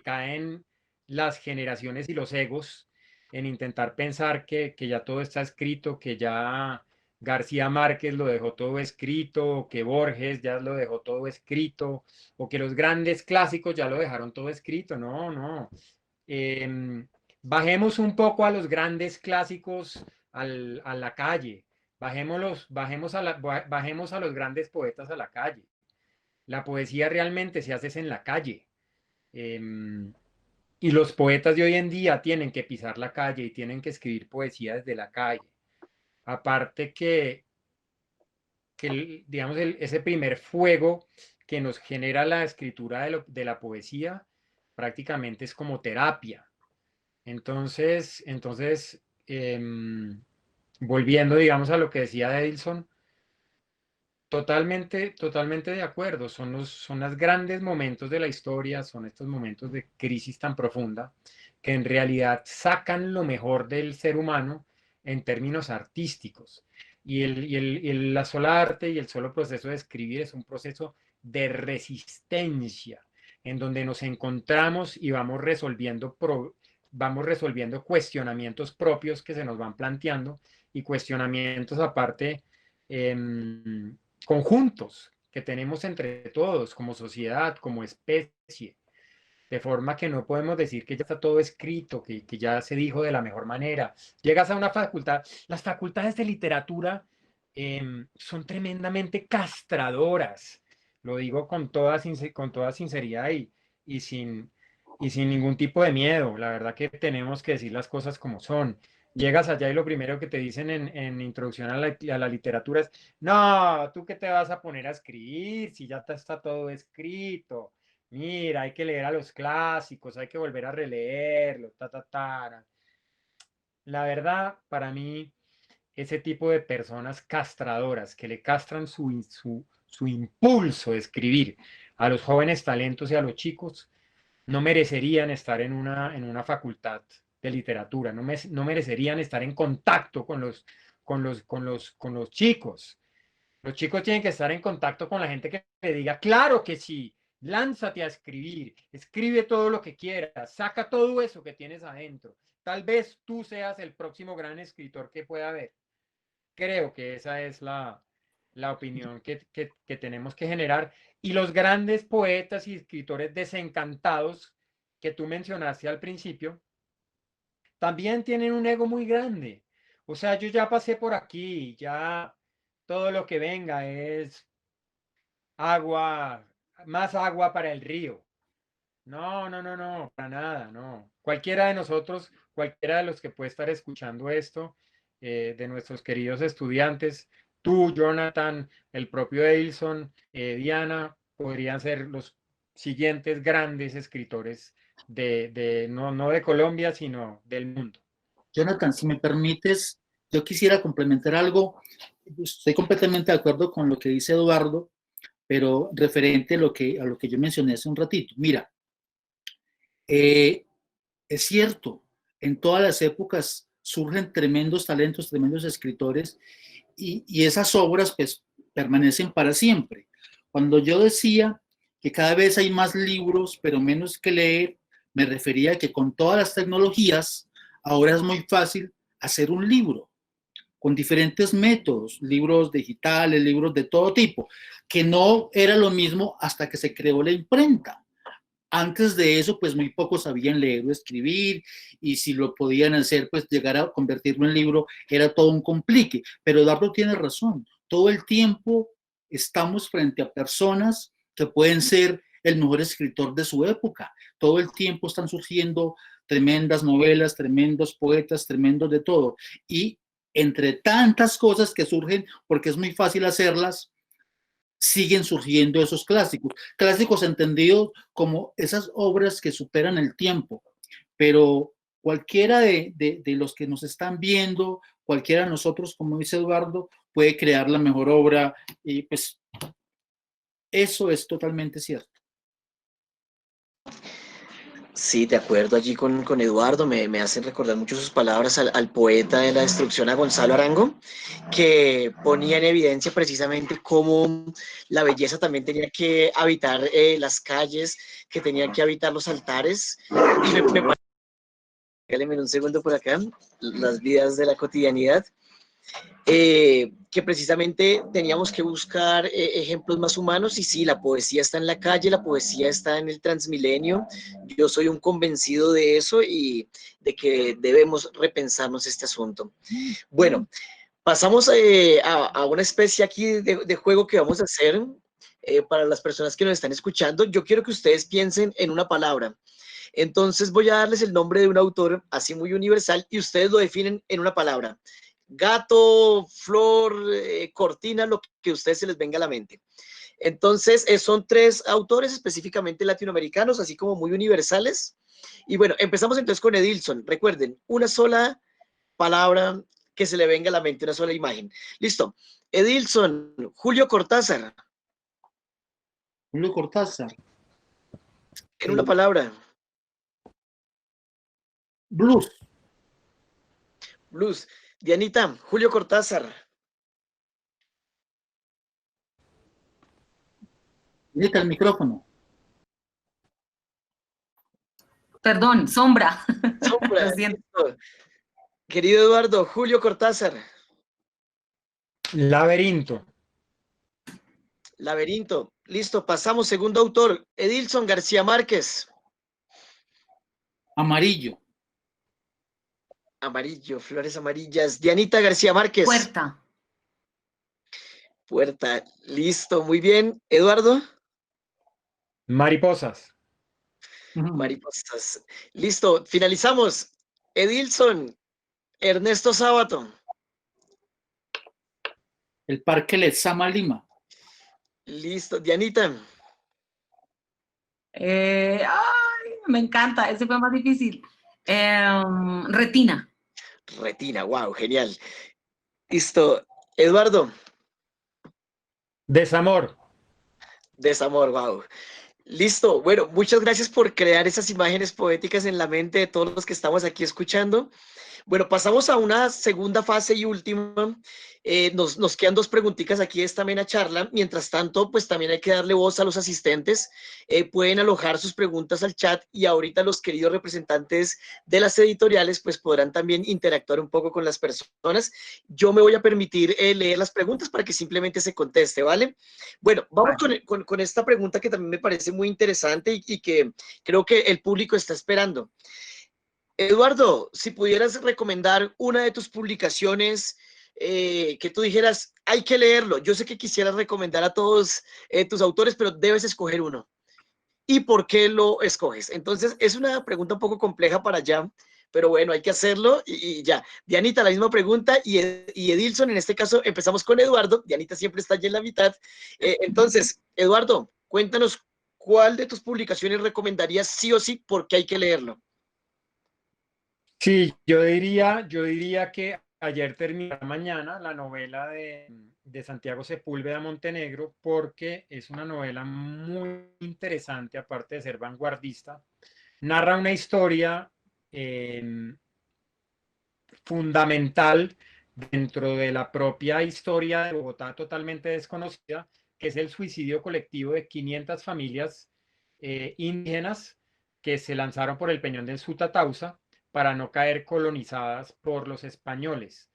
caen las generaciones y los egos en intentar pensar que ya todo está escrito, que ya García Márquez lo dejó todo escrito, o que Borges ya lo dejó todo escrito, o que los grandes clásicos ya lo dejaron todo escrito. No, no. Em, Bajemos un poco a los grandes clásicos a la calle. Bajemos a los grandes poetas a la calle. La poesía realmente se hace en la calle. em, y los poetas de hoy en día tienen que pisar la calle y tienen que escribir poesía desde la calle. Aparte digamos, ese primer fuego que nos genera la escritura de la poesía prácticamente es como terapia. Entonces, volviendo, digamos, a lo que decía Edilson, totalmente, totalmente de acuerdo. Son los grandes momentos de la historia, son estos momentos de crisis tan profunda que en realidad sacan lo mejor del ser humano en términos artísticos. La sola arte y el solo proceso de escribir es un proceso de resistencia, en donde nos encontramos y vamos resolviendo cuestionamientos propios que se nos van planteando y cuestionamientos aparte. Conjuntos que tenemos entre todos, como sociedad, como especie, de forma que no podemos decir que ya está todo escrito, que ya se dijo de la mejor manera. Llegas a una facultad, las facultades de literatura son tremendamente castradoras, lo digo con toda sinceridad y sin ningún tipo de miedo. La verdad que tenemos que decir las cosas como son. Llegas allá y lo primero que te dicen en introducción a la literatura es, no, ¿tú qué te vas a poner a escribir si ya está todo escrito? Mira, hay que leer a los clásicos, hay que volver a releerlo, ta, ta, ta. La verdad, para mí, ese tipo de personas castradoras que le castran su impulso de escribir a los jóvenes talentos y a los chicos, no merecerían estar en una facultad de literatura, no merecerían estar en contacto con los chicos. Los chicos tienen que estar en contacto con la gente que le diga, claro que sí, lánzate a escribir, escribe todo lo que quieras, saca todo eso que tienes adentro, tal vez tú seas el próximo gran escritor que pueda haber. Creo que esa es la opinión que tenemos que generar. Y los grandes poetas y escritores desencantados que tú mencionaste al principio, también tienen un ego muy grande. O sea, yo ya pasé por aquí, ya todo lo que venga es agua, más agua para el río. No, no, no, no, para nada, no. Cualquiera de nosotros, cualquiera de los que puede estar escuchando esto, de nuestros queridos estudiantes, tú, Jonathan, el propio Edilson, Diana, podrían ser los siguientes grandes escritores no de Colombia, sino del mundo. Jonathan, si me permites, yo quisiera complementar algo. Estoy completamente de acuerdo con lo que dice Eduardo, pero referente a lo que yo mencioné hace un ratito. Mira, es cierto, en todas las épocas surgen tremendos talentos, tremendos escritores, y esas obras pues permanecen para siempre. Cuando yo decía que cada vez hay más libros, pero menos que leer, me refería a que con todas las tecnologías, ahora es muy fácil hacer un libro con diferentes métodos, libros digitales, libros de todo tipo, que no era lo mismo hasta que se creó la imprenta. Antes de eso, pues muy pocos sabían leer o escribir, y si lo podían hacer, pues llegar a convertirlo en libro era todo un complique. Pero Eduardo tiene razón, todo el tiempo estamos frente a personas que pueden ser el mejor escritor de su época. Todo el tiempo están surgiendo tremendas novelas, tremendos poetas, tremendos de todo. Y entre tantas cosas que surgen, porque es muy fácil hacerlas, siguen surgiendo esos clásicos. Clásicos entendidos como esas obras que superan el tiempo, pero cualquiera de los que nos están viendo, cualquiera de nosotros, como dice Eduardo, puede crear la mejor obra, y pues eso es totalmente cierto. Sí, de acuerdo allí con Eduardo, me hacen recordar mucho sus palabras al poeta de la destrucción, a Gonzalo Arango, que ponía en evidencia precisamente cómo la belleza también tenía que habitar las calles, que tenía que habitar los altares. Y regáleme un segundo por acá, las vidas de la cotidianidad. Que precisamente teníamos que buscar ejemplos más humanos, y sí, la poesía está en la calle, la poesía está en el Transmilenio. Yo soy un convencido de eso y de que debemos repensarnos este asunto. Bueno, pasamos a una especie aquí de juego que vamos a hacer para las personas que nos están escuchando. Yo quiero que ustedes piensen en una palabra. Entonces voy a darles el nombre de un autor así muy universal y ustedes lo definen en una palabra. Gato, flor, cortina, lo que a ustedes se les venga a la mente. Entonces, son 3 autores específicamente latinoamericanos, así como muy universales. Y bueno, empezamos entonces con Edilson. Recuerden, una sola palabra que se le venga a la mente, una sola imagen. Listo. Edilson, Julio Cortázar. Julio Cortázar. En una palabra. Blues. Blues. Dianita, Julio Cortázar. Dianita, el micrófono. Perdón, sombra. Sombra. Lo siento. Querido Eduardo, Julio Cortázar. Laberinto. Laberinto. Listo, pasamos. Segundo autor, Edilson García Márquez. Amarillo. Amarillo, flores amarillas. Dianita García Márquez. Puerta. Puerta. Listo, muy bien. Eduardo. Mariposas. Mariposas. Listo, finalizamos. Edilson, Ernesto Sábato. El Parque Lezama, Lima. Listo, Dianita. Ay, me encanta, ese fue más difícil. Retina. Retina, wow, genial. Listo, Eduardo. Desamor. Desamor, wow. Listo. Bueno, muchas gracias por crear esas imágenes poéticas en la mente de todos los que estamos aquí escuchando. Bueno, pasamos a una segunda fase y última. Nos quedan dos preguntitas aquí de esta amena charla. Mientras tanto, pues también hay que darle voz a los asistentes. Pueden alojar sus preguntas al chat y ahorita los queridos representantes de las editoriales pues podrán también interactuar un poco con las personas. Yo me voy a permitir leer las preguntas para que simplemente se conteste, ¿vale? Bueno, vamos con esta pregunta que también me parece muy interesante y que creo que el público está esperando. Eduardo, si pudieras recomendar una de tus publicaciones que tú dijeras, hay que leerlo. Yo sé que quisieras recomendar a todos tus autores, pero debes escoger uno. ¿Y por qué lo escoges? Entonces, es una pregunta un poco compleja para allá, pero bueno, hay que hacerlo y ya. Dianita, la misma pregunta y Edilson, en este caso, empezamos con Eduardo. Dianita siempre está allí en la mitad. Entonces, Eduardo, cuéntanos cuál de tus publicaciones recomendarías sí o sí porque hay que leerlo. Sí, yo diría que ayer terminé mañana la novela de Santiago Sepúlveda Montenegro, porque es una novela muy interesante, aparte de ser vanguardista. Narra una historia fundamental dentro de la propia historia de Bogotá, totalmente desconocida, que es el suicidio colectivo de 500 familias indígenas que se lanzaron por el Peñón del Sutatausa para no caer colonizadas por los españoles.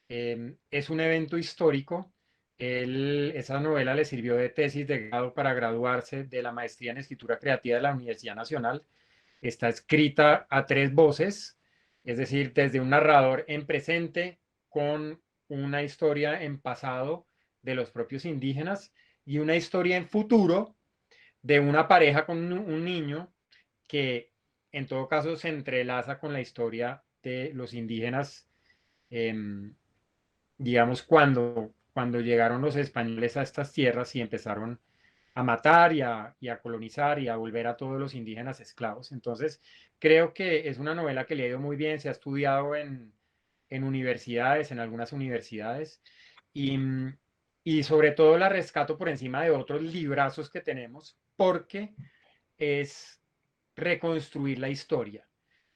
Es un evento histórico. Esa novela le sirvió de tesis de grado para graduarse de la maestría en escritura creativa de la Universidad Nacional. Está escrita a tres voces, es decir, desde un narrador en presente con una historia en pasado de los propios indígenas y una historia en futuro de una pareja con un niño que en todo caso se entrelaza con la historia de los indígenas, digamos, cuando llegaron los españoles a estas tierras y empezaron a matar y a colonizar y a volver a todos los indígenas esclavos. Entonces, creo que es una novela que le ha ido muy bien, se ha estudiado en universidades, en algunas universidades, y, y sobre todo la rescato por encima de otros librazos que tenemos, porque es reconstruir la historia.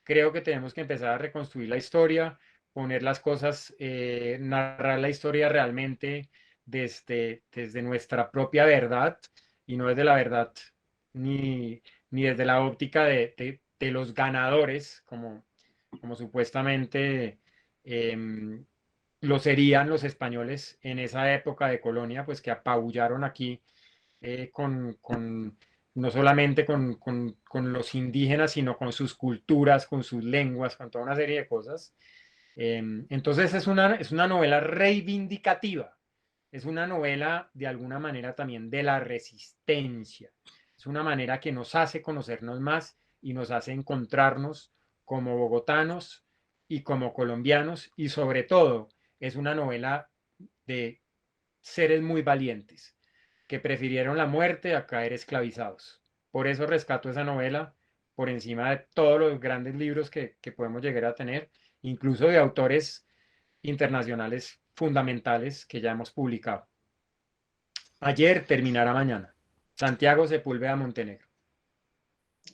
Creo que tenemos que empezar a reconstruir la historia, poner las cosas, narrar la historia realmente desde nuestra propia verdad y no desde la verdad ni desde la óptica de los ganadores, como supuestamente lo serían los españoles en esa época de colonia, pues que apabullaron aquí no solamente con los indígenas, sino con sus culturas, con sus lenguas, con toda una serie de cosas. Entonces es una novela reivindicativa, es una novela de alguna manera también de la resistencia, es una manera que nos hace conocernos más y nos hace encontrarnos como bogotanos y como colombianos, y sobre todo es una novela de seres muy valientes que prefirieron la muerte a caer esclavizados. Por eso rescato esa novela por encima de todos los grandes libros que podemos llegar a tener, incluso de autores internacionales fundamentales que ya hemos publicado. Ayer terminará mañana. Santiago Sepúlveda Montenegro.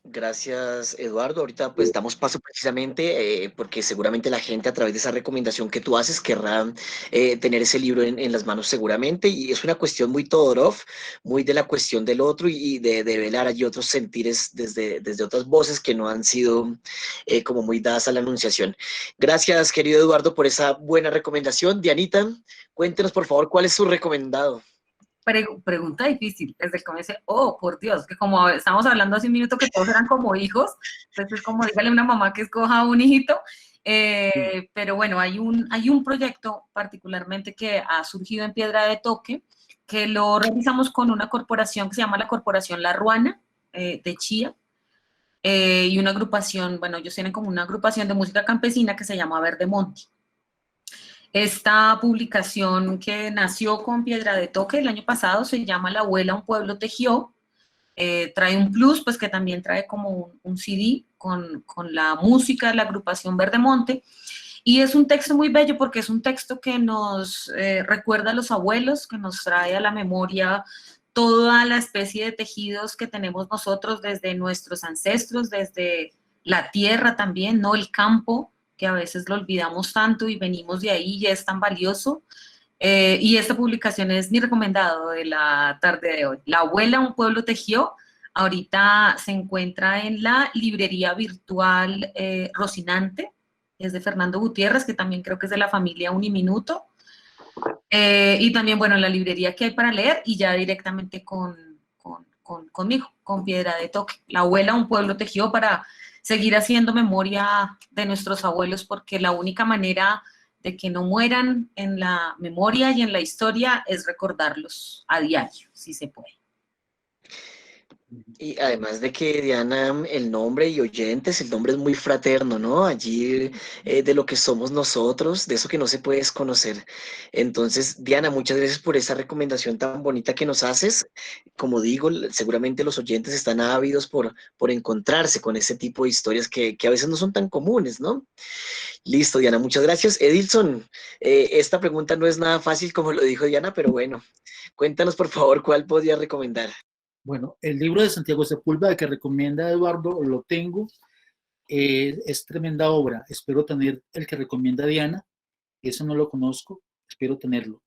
Gracias, Eduardo. Ahorita pues damos paso precisamente porque seguramente la gente a través de esa recomendación que tú haces querrá tener ese libro en las manos seguramente y es una cuestión muy Todorov, muy de la cuestión del otro y de velar allí otros sentires desde otras voces que no han sido como muy dadas a la anunciación. Gracias, querido Eduardo, por esa buena recomendación. Dianita, cuéntenos por favor cuál es su recomendado. Pregunta difícil, desde el comienzo, oh, por Dios, que como estamos hablando hace un minuto que todos eran como hijos, entonces es como dígale a una mamá que escoja un hijito, pero bueno, hay un proyecto particularmente que ha surgido en Piedra de Toque, que lo realizamos con una corporación que se llama la Corporación La Ruana, de Chía, y una agrupación, bueno, ellos tienen como una agrupación de música campesina que se llama Verde Monte. Esta publicación que nació con Piedra de Toque el año pasado se llama La abuela un pueblo tejió. Trae un plus, pues que también trae como un CD con la música de la agrupación Verde Monte. Y es un texto muy bello porque es un texto que nos recuerda a los abuelos, que nos trae a la memoria toda la especie de tejidos que tenemos nosotros desde nuestros ancestros, desde la tierra también, ¿no? El campo, que a veces lo olvidamos tanto y venimos de ahí y es tan valioso. Y esta publicación es mi recomendado de la tarde de hoy. La abuela, un pueblo tejió. Ahorita se encuentra en la librería virtual Rocinante, es de Fernando Gutiérrez, que también creo que es de la familia Uniminuto. Y también, bueno, en la librería que hay para leer y ya directamente conmigo, con Piedra de Toque. La abuela, un pueblo tejió, para seguir haciendo memoria de nuestros abuelos, porque la única manera de que no mueran en la memoria y en la historia es recordarlos a diario, si se puede. Y además de que Diana, el nombre y oyentes, el nombre es muy fraterno, ¿no? Allí de lo que somos nosotros, de eso que no se puede desconocer. Entonces, Diana, muchas gracias por esa recomendación tan bonita que nos haces. Como digo, seguramente los oyentes están ávidos por encontrarse con ese tipo de historias que a veces no son tan comunes, ¿no? Listo, Diana, muchas gracias. Edilson, esta pregunta no es nada fácil como lo dijo Diana, pero bueno, cuéntanos por favor cuál podría recomendar. Bueno, el libro de Santiago Sepúlveda que recomienda Eduardo, lo tengo, es tremenda obra. Espero tener el que recomienda Diana, eso no lo conozco, espero tenerlo.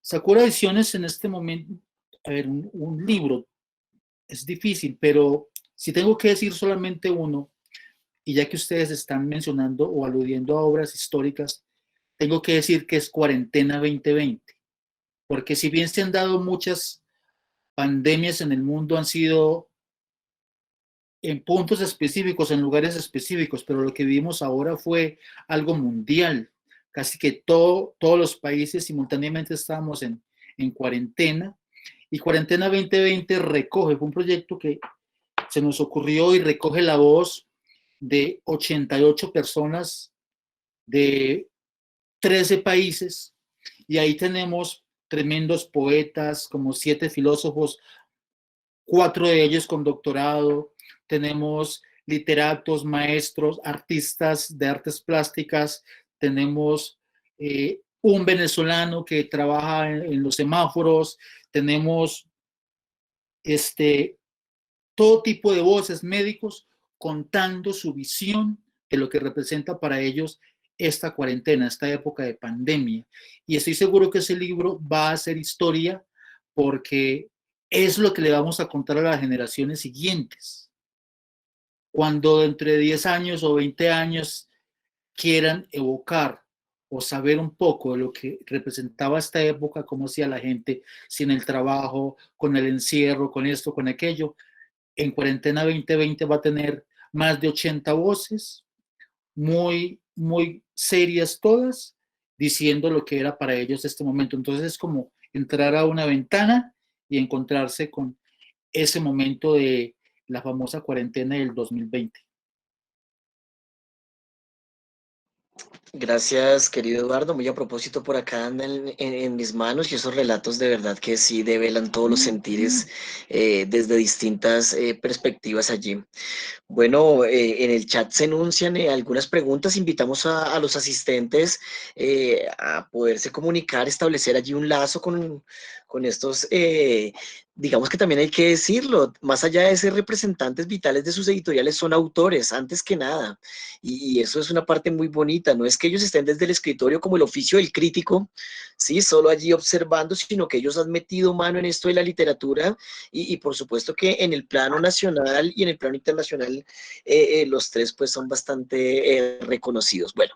Sakura Ediciones en este momento, a ver, un libro es difícil, pero si tengo que decir solamente uno, y ya que ustedes están mencionando o aludiendo a obras históricas, tengo que decir que es Cuarentena 2020, porque si bien se han dado muchas pandemias en el mundo, han sido en puntos específicos, en lugares específicos, pero lo que vimos ahora fue algo mundial. Casi que todos los países simultáneamente estábamos en cuarentena, y Cuarentena 2020 recoge, fue un proyecto que se nos ocurrió y recoge la voz de 88 personas de 13 países, y ahí tenemos tremendos poetas, como 7 filósofos, 4 de ellos con doctorado, tenemos literatos, maestros, artistas de artes plásticas, tenemos un venezolano que trabaja en los semáforos, tenemos todo tipo de voces, médicos, contando su visión de lo que representa para ellos esta cuarentena, esta época de pandemia. Y estoy seguro que ese libro va a hacer historia, porque es lo que le vamos a contar a las generaciones siguientes. Cuando dentro de 10 años o 20 años quieran evocar o saber un poco de lo que representaba esta época, cómo hacía la gente sin el trabajo, con el encierro, con esto, con aquello, en Cuarentena 2020 va a tener más de 80 voces, muy, muy serias todas, diciendo lo que era para ellos este momento. Entonces es como entrar a una ventana y encontrarse con ese momento de la famosa cuarentena del 2020. Gracias, querido Eduardo. Muy a propósito, por acá andan en mis manos y esos relatos de verdad que sí develan todos los sentires desde distintas perspectivas allí. Bueno, en el chat se enuncian algunas preguntas. Invitamos a los asistentes a poderse comunicar, establecer allí un lazo con estos, digamos que también hay que decirlo, más allá de ser representantes vitales de sus editoriales, son autores, antes que nada. Y eso es una parte muy bonita. No es que ellos estén desde el escritorio como el oficio del crítico, ¿sí? Solo allí observando, sino que ellos han metido mano en esto de la literatura y por supuesto que en el plano nacional y en el plano internacional los tres pues son bastante reconocidos. Bueno,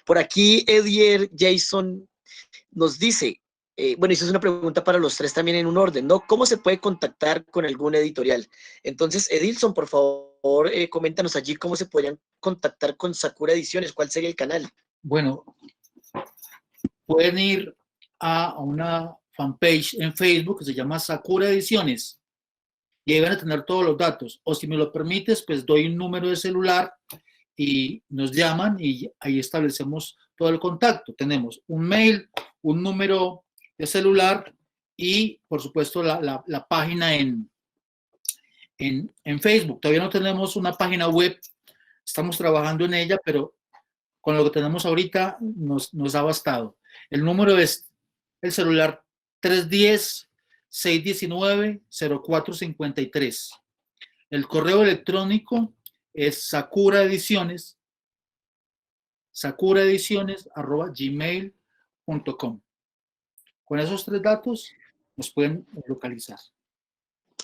por aquí Edier Jason nos dice, bueno, esa es una pregunta para los tres también en un orden, ¿no? ¿Cómo se puede contactar con algún editorial? Entonces, Edilson, por favor, coméntanos allí cómo se podrían contactar con Sakura Ediciones, ¿cuál sería el canal? Bueno, pueden ir a una fanpage en Facebook que se llama Sakura Ediciones, y ahí van a tener todos los datos. O si me lo permites, pues doy un número de celular y nos llaman y ahí establecemos todo el contacto. Tenemos un mail, un número de celular y, por supuesto, la página en Facebook. Todavía no tenemos una página web, estamos trabajando en ella, pero con lo que tenemos ahorita nos ha bastado. El número es el celular 619-0453. El correo electrónico es sakuraediciones@gmail.com. Con esos 3 datos nos pueden localizar.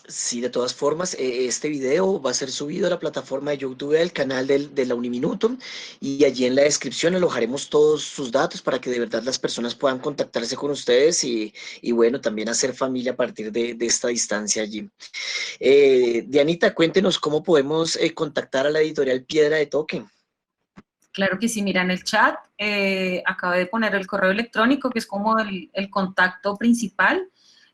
Sí, de todas formas, este video va a ser subido a la plataforma de YouTube del canal de la Uniminuto, y allí en la descripción alojaremos todos sus datos para que de verdad las personas puedan contactarse con ustedes y bueno, también hacer familia a partir de esta distancia allí. Dianita, cuéntenos cómo podemos contactar a la editorial Piedra de Toque. Claro que sí, mira, en el chat acabé de poner el correo electrónico, que es como el contacto principal,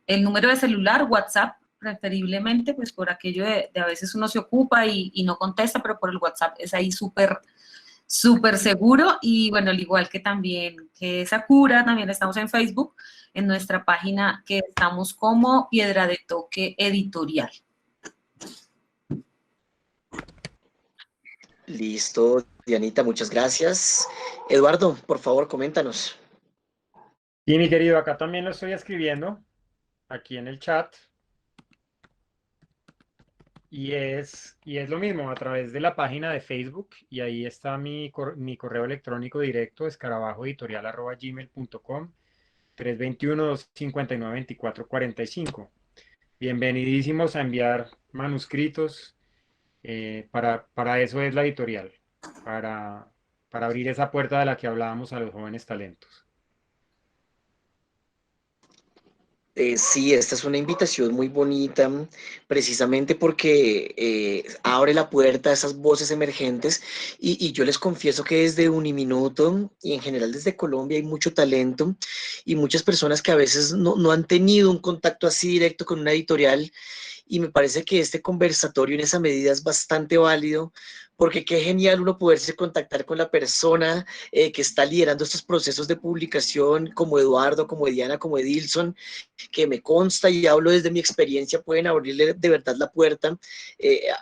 el número de celular, WhatsApp, preferiblemente, pues por aquello de a veces uno se ocupa y no contesta, pero por el WhatsApp es ahí súper seguro. Y bueno, al igual que también que Sakura, también estamos en Facebook, en nuestra página que estamos como Piedra de Toque Editorial. Listo, Dianita, muchas gracias. Eduardo, por favor, coméntanos. Y mi querido, acá también lo estoy escribiendo, aquí en el chat. Y es lo mismo, a través de la página de Facebook, y ahí está mi correo electrónico directo, escarabajoeditorial@gmail.com, 321-259-2445. Bienvenidísimos a enviar manuscritos, para eso es la editorial, para, para abrir esa puerta de la que hablábamos a los jóvenes talentos. Sí, esta es una invitación muy bonita, precisamente porque abre la puerta a esas voces emergentes y yo les confieso que desde Uniminuto y en general desde Colombia hay mucho talento y muchas personas que a veces no han tenido un contacto así directo con una editorial, y me parece que este conversatorio en esa medida es bastante válido, porque qué genial uno poderse contactar con la persona que está liderando estos procesos de publicación, como Eduardo, como Diana, como Edilson, que me consta y hablo desde mi experiencia, pueden abrirle de verdad la puerta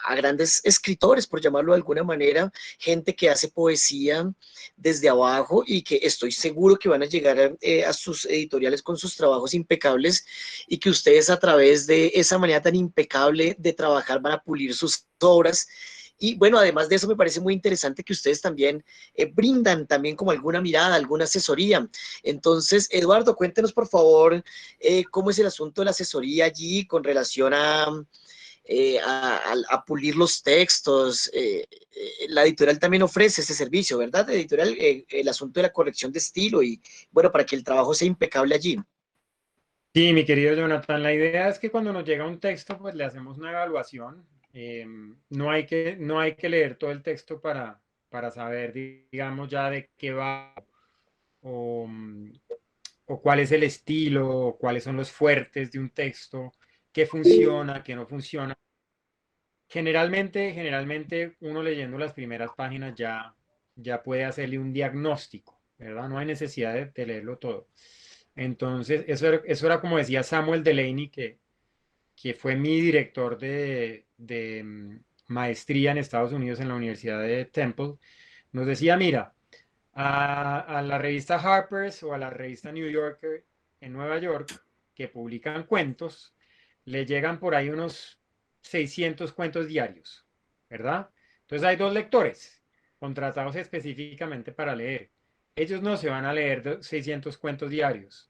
a grandes escritores, por llamarlo de alguna manera, gente que hace poesía desde abajo y que estoy seguro que van a llegar a sus editoriales con sus trabajos impecables, y que ustedes a través de esa manera tan impecable de trabajar van a pulir sus obras. Y bueno, además de eso me parece muy interesante que ustedes también brindan también como alguna mirada, alguna asesoría. Entonces, Eduardo, cuéntenos por favor cómo es el asunto de la asesoría allí con relación a pulir los textos. La editorial también ofrece ese servicio, ¿verdad? La editorial, el asunto de la corrección de estilo y bueno, para que el trabajo sea impecable allí. Sí, mi querido Jonathan, la idea es que cuando nos llega un texto, pues le hacemos una evaluación. No hay que leer todo el texto para saber, digamos, ya de qué va, o, o cuál es el estilo, o cuáles son los fuertes de un texto, qué funciona, qué no funciona. Generalmente uno leyendo las primeras páginas ya puede hacerle un diagnóstico, ¿verdad? No hay necesidad de leerlo todo. Entonces, eso era como decía Samuel Delaney, que fue mi director de maestría en Estados Unidos en la Universidad de Temple. Nos decía, mira, a la revista Harper's o a la revista New Yorker en Nueva York, que publican cuentos, le llegan por ahí unos 600 cuentos diarios, ¿verdad? Entonces hay 2 lectores contratados específicamente para leer. Ellos no se van a leer 600 cuentos diarios.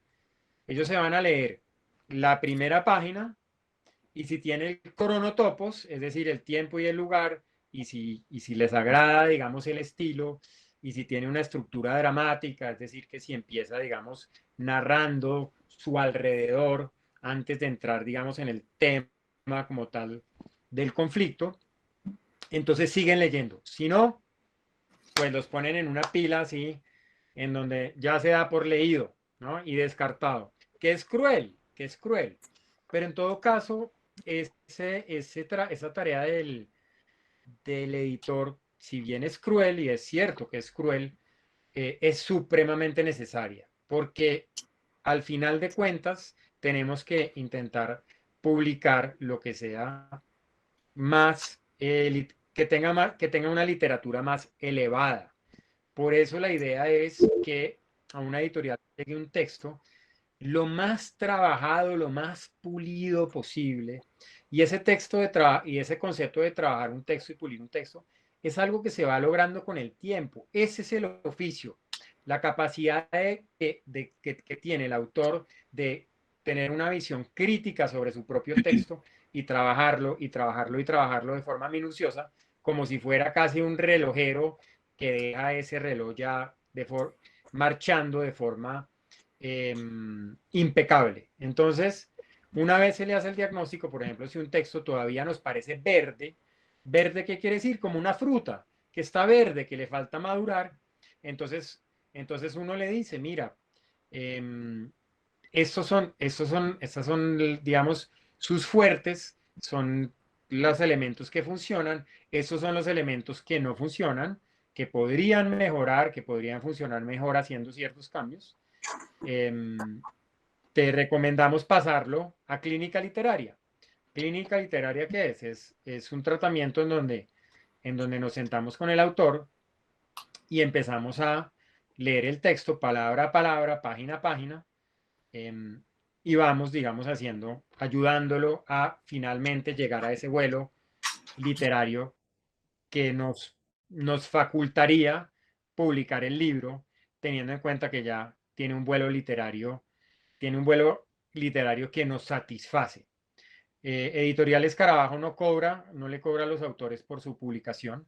Ellos se van a leer la primera página, y si tiene el cronotopos, es decir, el tiempo y el lugar, y si les agrada, digamos, el estilo, y si tiene una estructura dramática, es decir, que si empieza, digamos, narrando su alrededor antes de entrar, digamos, en el tema como tal del conflicto, entonces siguen leyendo. Si no, pues los ponen en una pila así, en donde ya se da por leído, ¿no? Y descartado, que es cruel, que es cruel. Pero en todo caso, esa tarea del editor, si bien es cruel, y es cierto que es cruel, es supremamente necesaria, porque al final de cuentas tenemos que intentar publicar lo que sea más, que tenga una literatura más elevada. Por eso la idea es que a una editorial llegue un texto lo más trabajado, lo más pulido posible. Y ese texto y ese concepto de trabajar un texto y pulir un texto es algo que se va logrando con el tiempo. Ese es el oficio, la capacidad que tiene el autor de tener una visión crítica sobre su propio texto y trabajarlo y trabajarlo y trabajarlo de forma minuciosa, como si fuera casi un relojero que deja ese reloj ya marchando de forma impecable. Entonces, una vez se le hace el diagnóstico, por ejemplo, si un texto todavía nos parece verde, ¿verde qué quiere decir? Como una fruta que está verde, que le falta madurar. Entonces uno le dice, mira, estas son, digamos, sus fuertes, son los elementos que funcionan, estos son los elementos que no funcionan, que podrían mejorar, que podrían funcionar mejor haciendo ciertos cambios. Te recomendamos pasarlo a clínica literaria. ¿Clínica literaria qué es? Es un tratamiento en donde nos sentamos con el autor y empezamos a leer el texto palabra a palabra, página a página, y vamos, digamos, ayudándolo a finalmente llegar a ese vuelo literario que nos facultaría publicar el libro, teniendo en cuenta que ya tiene un vuelo literario que nos satisface. Editorial Escarabajo no le cobra a los autores por su publicación.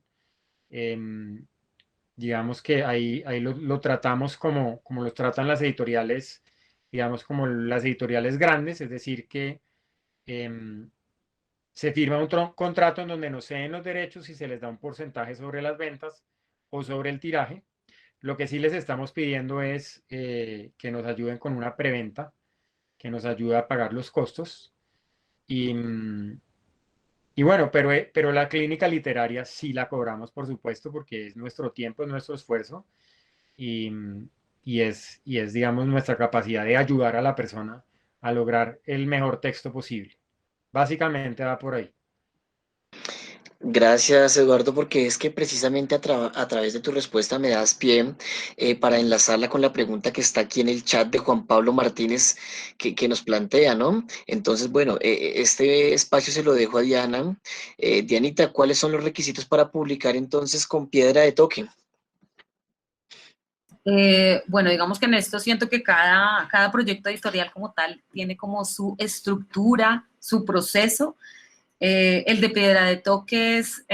Digamos que ahí lo tratamos como lo tratan las editoriales, digamos, como las editoriales grandes, es decir, que se firma un contrato en donde nos ceden los derechos y se les da un porcentaje sobre las ventas o sobre el tiraje. Lo que sí les estamos pidiendo es que nos ayuden con una preventa, que nos ayude a pagar los costos. Y bueno, pero la clínica literaria sí la cobramos, por supuesto, porque es nuestro tiempo, es nuestro esfuerzo y, y es, digamos, nuestra capacidad de ayudar a la persona a lograr el mejor texto posible. Básicamente va por ahí. Gracias, Eduardo, porque es que precisamente a través de tu respuesta me das pie para enlazarla con la pregunta que está aquí en el chat de Juan Pablo Martínez que nos plantea, ¿no? Entonces, bueno, este espacio se lo dejo a Diana. Dianita, ¿cuáles son los requisitos para publicar entonces con piedra de toque? Bueno, digamos que en esto siento que cada proyecto editorial como tal tiene como su estructura, su proceso. El de Piedra de Toques,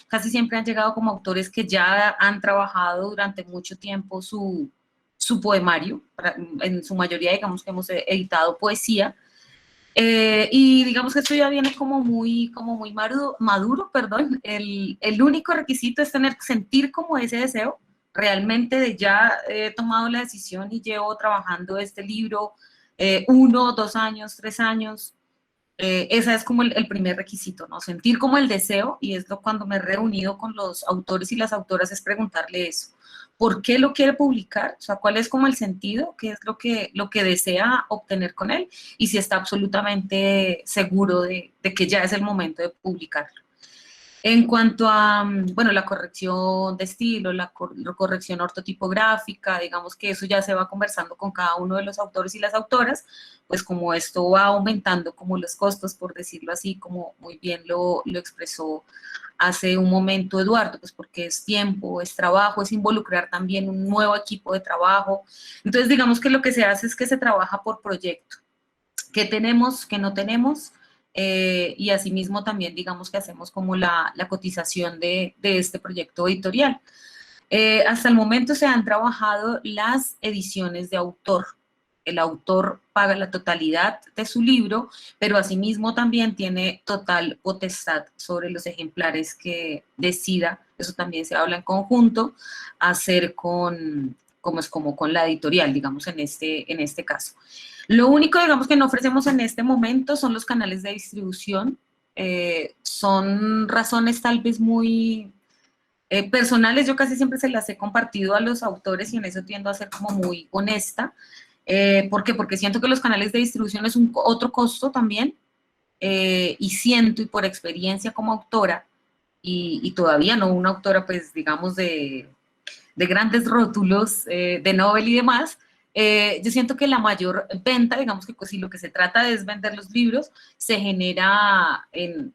casi siempre han llegado como autores que ya han trabajado durante mucho tiempo su poemario. En su mayoría, digamos que hemos editado poesía. Y digamos que esto ya viene como muy maduro, perdón. El único requisito es sentir como ese deseo realmente de ya he tomado la decisión y llevo trabajando este libro 1, 2 años, 3 años. Ese es como el primer requisito, ¿no? Sentir como el deseo, y es cuando me he reunido con los autores y las autoras, es preguntarle eso. ¿Por qué lo quiere publicar? O sea, ¿cuál es como el sentido? ¿Qué es lo que desea obtener con él? Y si está absolutamente seguro de que ya es el momento de publicarlo. En cuanto a, bueno, la corrección de estilo, la corrección ortotipográfica, digamos que eso ya se va conversando con cada uno de los autores y las autoras, pues como esto va aumentando como los costos, por decirlo así, como muy bien lo expresó hace un momento Eduardo, pues porque es tiempo, es trabajo, es involucrar también un nuevo equipo de trabajo. Entonces, digamos que lo que se hace es que se trabaja por proyecto. ¿Qué tenemos, qué no tenemos? Y asimismo también digamos que hacemos como la cotización de este proyecto editorial. Hasta el momento se han trabajado las ediciones de autor. El autor paga la totalidad de su libro, pero asimismo también tiene total potestad sobre los ejemplares que decida, eso también se habla en conjunto, hacer con la editorial, digamos, en este caso. Lo único, digamos, que no ofrecemos en este momento son los canales de distribución. Son razones tal vez muy personales, yo casi siempre se las he compartido a los autores y en eso tiendo a ser como muy honesta. ¿Por qué? Porque siento que los canales de distribución es otro costo también y siento, y por experiencia como autora, y todavía no una autora, pues, digamos, de grandes rótulos, de Nobel y demás, Yo siento que la mayor venta, digamos que pues, si lo que se trata es vender los libros, se genera en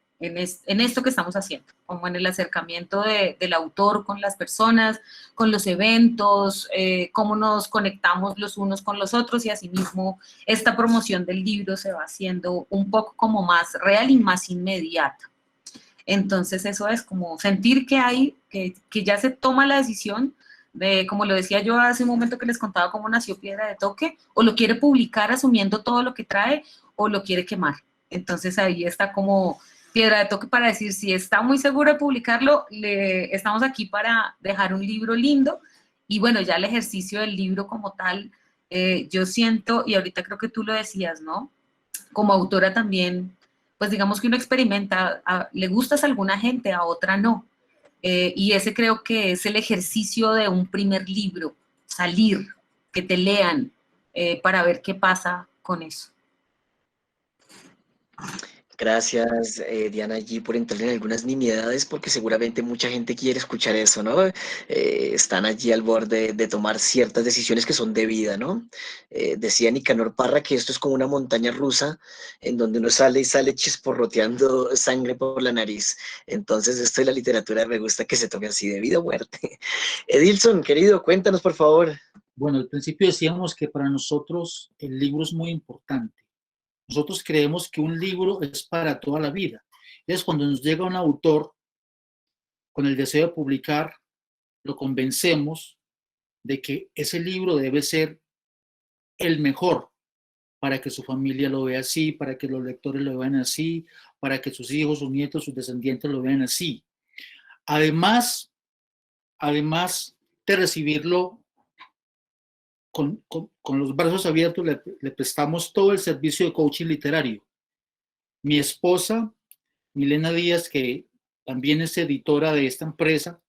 esto que estamos haciendo, como en el acercamiento del autor con las personas, con los eventos, cómo nos conectamos los unos con los otros y asimismo esta promoción del libro se va haciendo un poco como más real y más inmediata. Entonces eso es como sentir que ya se toma la decisión de, como lo decía yo hace un momento que les contaba cómo nació Piedra de Toque, o lo quiere publicar asumiendo todo lo que trae, o lo quiere quemar. Entonces ahí está como Piedra de Toque para decir, si está muy seguro de publicarlo, estamos aquí para dejar un libro lindo, y bueno, ya el ejercicio del libro como tal, yo siento, y ahorita creo que tú lo decías, ¿no? Como autora también, pues digamos que uno experimenta, le gustas a alguna gente, a otra no. Y ese creo que es el ejercicio de un primer libro, salir, que te lean, para ver qué pasa con eso. Gracias, Diana, allí por entrar en algunas nimiedades, porque seguramente mucha gente quiere escuchar eso, ¿no? Están allí al borde de tomar ciertas decisiones que son de vida, ¿no? Decía Nicanor Parra que esto es como una montaña rusa en donde uno sale y sale chisporroteando sangre por la nariz. Entonces, esto de la literatura me gusta que se tome así de vida o muerte. Edilson, querido, cuéntanos, por favor. Bueno, al principio decíamos que para nosotros el libro es muy importante. Nosotros creemos que un libro es para toda la vida. Es cuando nos llega un autor con el deseo de publicar, lo convencemos de que ese libro debe ser el mejor para que su familia lo vea así, para que los lectores lo vean así, para que sus hijos, sus nietos, sus descendientes lo vean así. Además de recibirlo con los brazos abiertos, le prestamos todo el servicio de coaching literario. Mi esposa, Milena Díaz, que también es editora de esta empresa,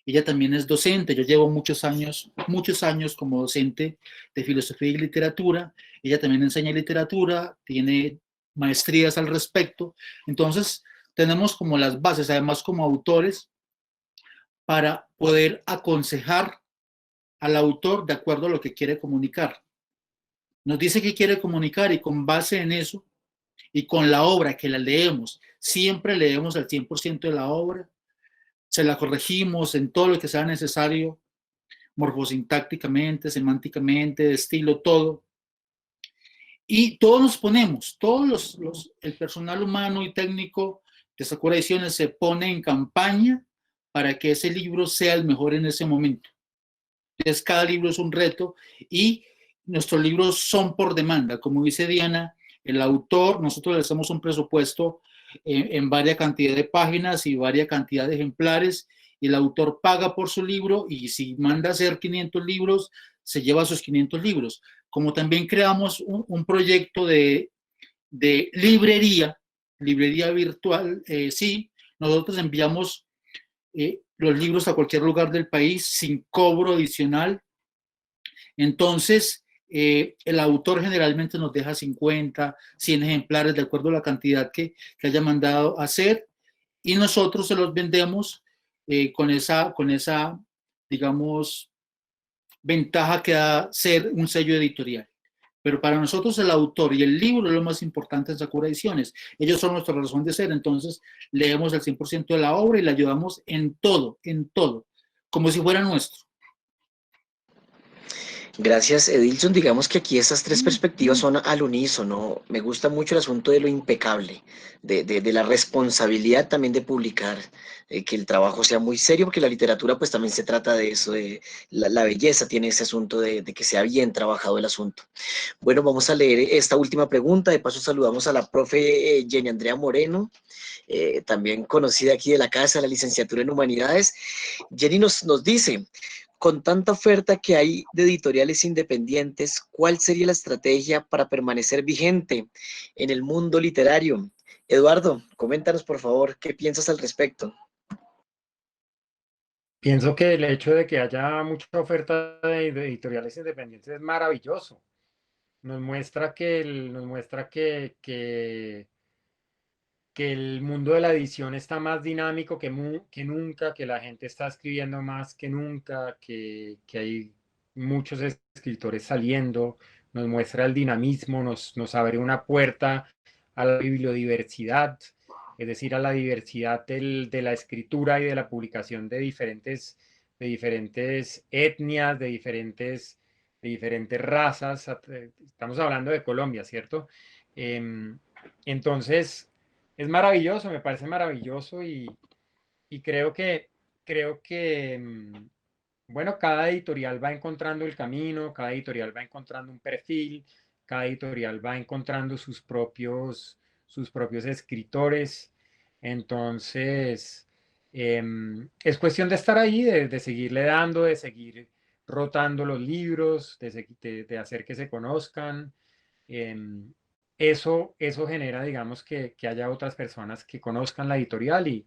ella también es docente. Yo llevo muchos años como docente de filosofía y literatura. Ella también enseña literatura, tiene maestrías al respecto. Entonces, tenemos como las bases, además como autores, para poder aconsejar al autor de acuerdo a lo que quiere comunicar. Nos dice que quiere comunicar y con base en eso y con la obra que la leemos, siempre leemos al 100% de la obra, se la corregimos en todo lo que sea necesario, morfosintácticamente, semánticamente, de estilo, todo. Y todos nos ponemos, el personal humano y técnico de Sakura Ediciones se pone en campaña para que ese libro sea el mejor en ese momento. Entonces, cada libro es un reto y nuestros libros son por demanda. Como dice Diana, el autor, nosotros le hacemos un presupuesto en varias cantidad de páginas y varias cantidad de ejemplares, y el autor paga por su libro, y si manda a hacer 500 libros, se lleva sus 500 libros. Como también creamos un proyecto de librería virtual, sí, nosotros enviamos los libros a cualquier lugar del país sin cobro adicional. Entonces, el autor generalmente nos deja 50, 100 ejemplares de acuerdo a la cantidad que haya mandado a hacer, y nosotros se los vendemos con esa, digamos, ventaja que da ser un sello editorial. Pero para nosotros el autor y el libro es lo más importante en Sakura Ediciones. Ellos son nuestra razón de ser. Entonces leemos el 100% de la obra y le ayudamos en todo, como si fuera nuestro. Gracias, Edilson. Digamos que aquí esas tres perspectivas son al unísono. Me gusta mucho el asunto de lo impecable, de la responsabilidad también de publicar, que el trabajo sea muy serio, porque la literatura pues también se trata de eso, de la belleza tiene ese asunto de que sea bien trabajado el asunto. Bueno, vamos a leer esta última pregunta. De paso saludamos a la profe Jenny Andrea Moreno, también conocida aquí de la casa, la licenciatura en Humanidades. Jenny nos dice, con tanta oferta que hay de editoriales independientes, ¿cuál sería la estrategia para permanecer vigente en el mundo literario? Eduardo, coméntanos por favor, ¿qué piensas al respecto? Pienso que el hecho de que haya mucha oferta de editoriales independientes es maravilloso. Nos muestra que el mundo de la edición está más dinámico que nunca, que la gente está escribiendo más que nunca, que hay muchos escritores saliendo, nos muestra el dinamismo, nos abre una puerta a la bibliodiversidad, es decir, a la diversidad de la escritura y de la publicación de diferentes etnias, de diferentes razas. Estamos hablando de Colombia, ¿cierto? Entonces, es maravilloso, me parece maravilloso y creo que bueno, cada editorial va encontrando el camino, cada editorial va encontrando un perfil, cada editorial va encontrando sus propios escritores. Entonces, es cuestión de estar ahí, de seguirle dando, de seguir rotando los libros, de hacer que se conozcan. Em, eso genera, digamos, que haya otras personas que conozcan la editorial y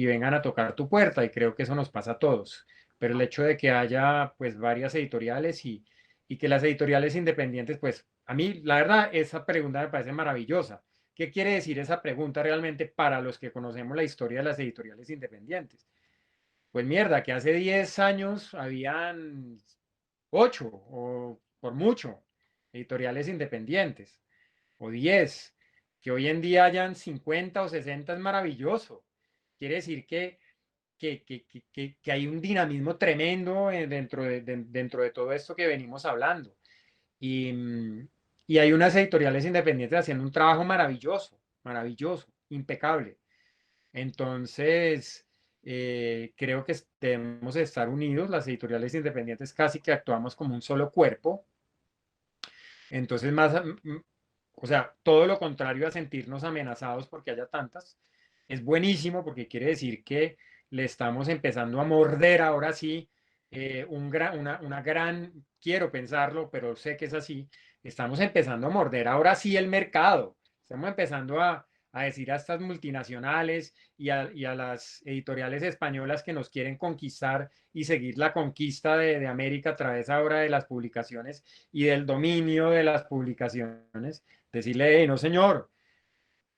vengan a tocar tu puerta, y creo que eso nos pasa a todos. Pero el hecho de que haya pues varias editoriales y que las editoriales independientes, pues a mí la verdad esa pregunta me parece maravillosa. ¿Qué quiere decir esa pregunta realmente para los que conocemos la historia de las editoriales independientes? Pues mierda, que hace 10 años habían 8 o por mucho editoriales independientes o 10, que hoy en día hayan 50 o 60 es maravilloso. Quiere decir que hay un dinamismo tremendo dentro de todo esto que venimos hablando. Y, y hay unas editoriales independientes haciendo un trabajo maravilloso, maravilloso, impecable. Entonces, creo que debemos estar unidos, las editoriales independientes casi que actuamos como un solo cuerpo. Entonces, o sea, todo lo contrario a sentirnos amenazados porque haya tantas, es buenísimo porque quiere decir que le estamos empezando a morder ahora sí una gran, quiero pensarlo, pero sé que es así, estamos empezando a morder ahora sí el mercado, estamos empezando a decir a estas multinacionales y a las editoriales españolas que nos quieren conquistar y seguir la conquista de América a través ahora de las publicaciones y del dominio de las publicaciones, decirle, no señor,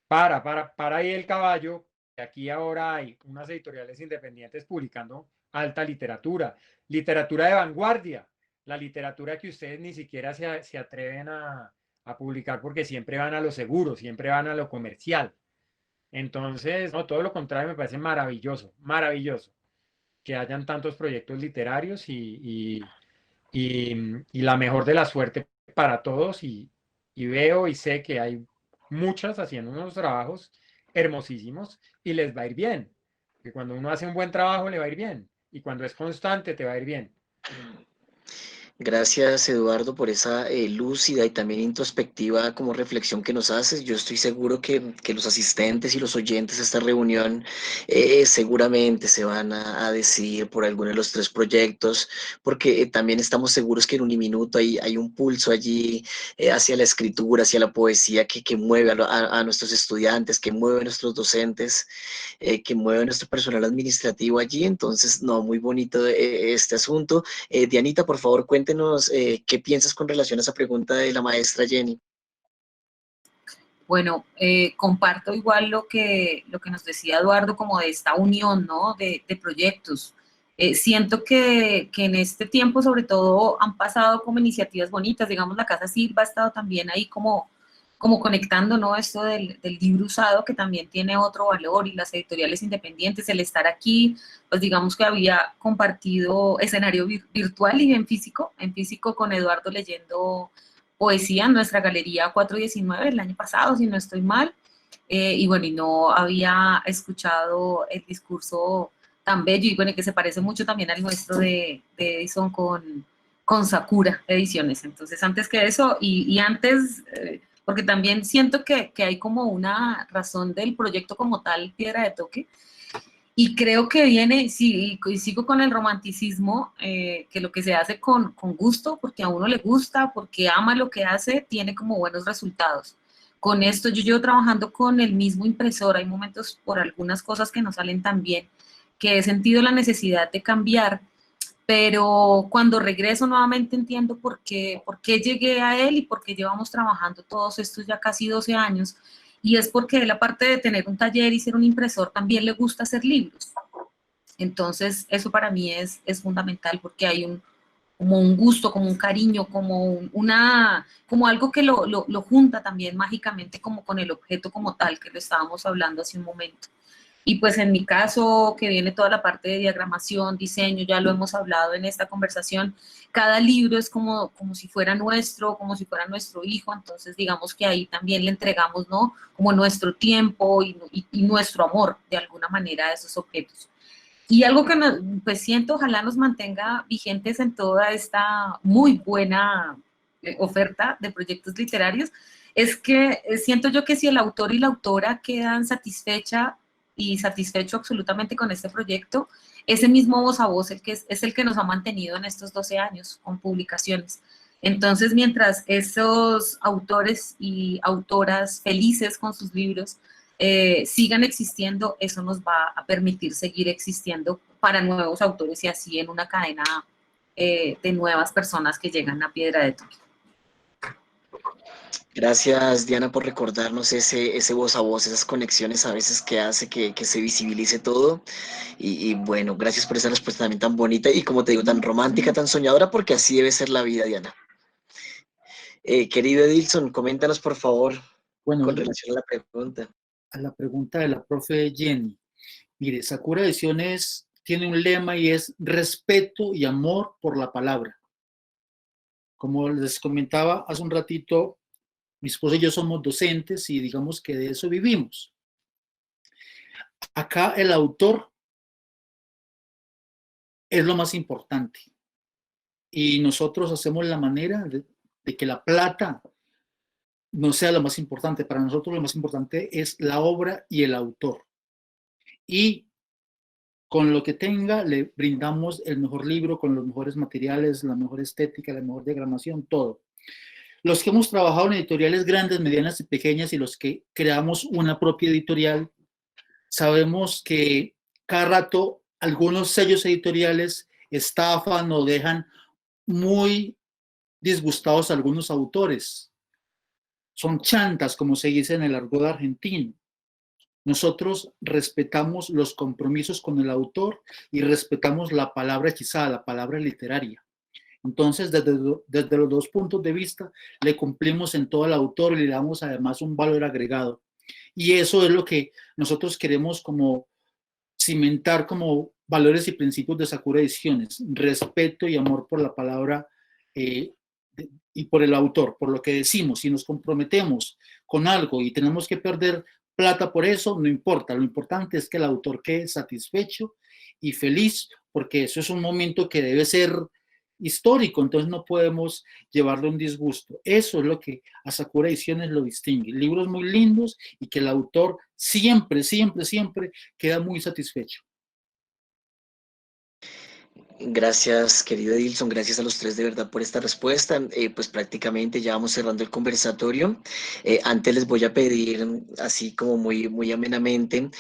para ahí el caballo, que aquí ahora hay unas editoriales independientes publicando alta literatura, literatura de vanguardia, la literatura que ustedes ni siquiera se atreven a publicar porque siempre van a lo seguro, siempre van a lo comercial. Entonces, no, todo lo contrario, me parece maravilloso, maravilloso que hayan tantos proyectos literarios y la mejor de la suerte para todos y veo y sé que hay muchas haciendo unos trabajos hermosísimos y les va a ir bien. Que cuando uno hace un buen trabajo le va a ir bien y cuando es constante te va a ir bien. Gracias, Eduardo, por esa lúcida y también introspectiva como reflexión que nos haces. Yo estoy seguro que los asistentes y los oyentes a esta reunión seguramente se van a decidir por alguno de los tres proyectos, porque también estamos seguros que en Uniminuto hay un pulso allí hacia la escritura, hacia la poesía que mueve a nuestros estudiantes, que mueve a nuestros docentes, que mueve a nuestro personal administrativo allí. Entonces, no, muy bonito este asunto. Dianita, por favor, cuéntenos qué piensas con relación a esa pregunta de la maestra Jenny. Bueno, comparto igual lo que nos decía Eduardo, como de esta unión, ¿no? De proyectos. Siento que en este tiempo, sobre todo, han pasado como iniciativas bonitas. Digamos, la Casa Silva ha estado también ahí como conectando, ¿no? Esto del libro usado, que también tiene otro valor, y las editoriales independientes, el estar aquí, pues digamos que había compartido escenario virtual y en físico con Eduardo leyendo poesía en nuestra galería 419 el año pasado, si no estoy mal, y bueno, y no había escuchado el discurso tan bello, y bueno, que se parece mucho también al nuestro de Edison con Sakura Ediciones. Entonces, antes que eso, y antes, porque también siento que hay como una razón del proyecto como tal, Piedra de Toque, y creo que viene, sí, y sigo con el romanticismo, que lo que se hace con gusto, porque a uno le gusta, porque ama lo que hace, tiene como buenos resultados. Con esto yo llevo trabajando con el mismo impresor, hay momentos por algunas cosas que no salen tan bien, que he sentido la necesidad de cambiar, pero cuando regreso nuevamente entiendo por qué llegué a él y por qué llevamos trabajando todos estos ya casi 12 años, y es porque él, aparte de tener un taller y ser un impresor, también le gusta hacer libros. Entonces, eso para mí es fundamental, porque hay un gusto, como un cariño, como algo que lo junta también mágicamente como con el objeto como tal, que lo estábamos hablando hace un momento. Y pues en mi caso, que viene toda la parte de diagramación, diseño, ya lo hemos hablado en esta conversación, cada libro es como si fuera nuestro, como si fuera nuestro hijo, entonces digamos que ahí también le entregamos, ¿no? Como nuestro tiempo y nuestro amor, de alguna manera, a esos objetos. Y algo que pues siento, ojalá nos mantenga vigentes en toda esta muy buena oferta de proyectos literarios, es que siento yo que si el autor y la autora quedan satisfecho absolutamente con este proyecto, ese mismo voz a voz es el que nos ha mantenido en estos 12 años con publicaciones. Entonces, mientras esos autores y autoras felices con sus libros sigan existiendo, eso nos va a permitir seguir existiendo para nuevos autores y así en una cadena de nuevas personas que llegan a Piedra de Toque. Gracias, Diana, por recordarnos ese voz a voz, esas conexiones a veces que hace que se visibilice todo. Y bueno, gracias por esa respuesta también tan bonita y, como te digo, tan romántica, tan soñadora, porque así debe ser la vida, Diana. Querido Edilson, coméntanos, por favor, Bueno, con relación a la pregunta. a la pregunta de la profe Jenny. Mire, Sakura Ediciones tiene un lema y es respeto y amor por la palabra. Como les comentaba hace un ratito, mi esposa y yo somos docentes y digamos que de eso vivimos. Acá el autor es lo más importante y nosotros hacemos la manera de que la plata no sea lo más importante. Para nosotros lo más importante es la obra y el autor. Y con lo que tenga le brindamos el mejor libro, con los mejores materiales, la mejor estética, la mejor diagramación, todo. Los que hemos trabajado en editoriales grandes, medianas y pequeñas y los que creamos una propia editorial, sabemos que cada rato algunos sellos editoriales estafan o dejan muy disgustados a algunos autores. Son chantas, como se dice en el argot argentino. Nosotros respetamos los compromisos con el autor y respetamos la palabra hechizada, la palabra literaria. Entonces, desde los dos puntos de vista, le cumplimos en todo el autor y le damos además un valor agregado. Y eso es lo que nosotros queremos como cimentar como valores y principios de Sakura Ediciones: respeto y amor por la palabra y por el autor, por lo que decimos. Si nos comprometemos con algo y tenemos que perder plata por eso, no importa. Lo importante es que el autor quede satisfecho y feliz, porque eso es un momento que debe ser histórico, entonces no podemos llevarle un disgusto. Eso es lo que a Sakura Ediciones lo distingue. Libros muy lindos y que el autor siempre, siempre, siempre queda muy satisfecho. Gracias, querido Edilson, gracias a los tres de verdad por esta respuesta. Pues prácticamente ya vamos cerrando el conversatorio. Antes les voy a pedir, así como muy amenamente,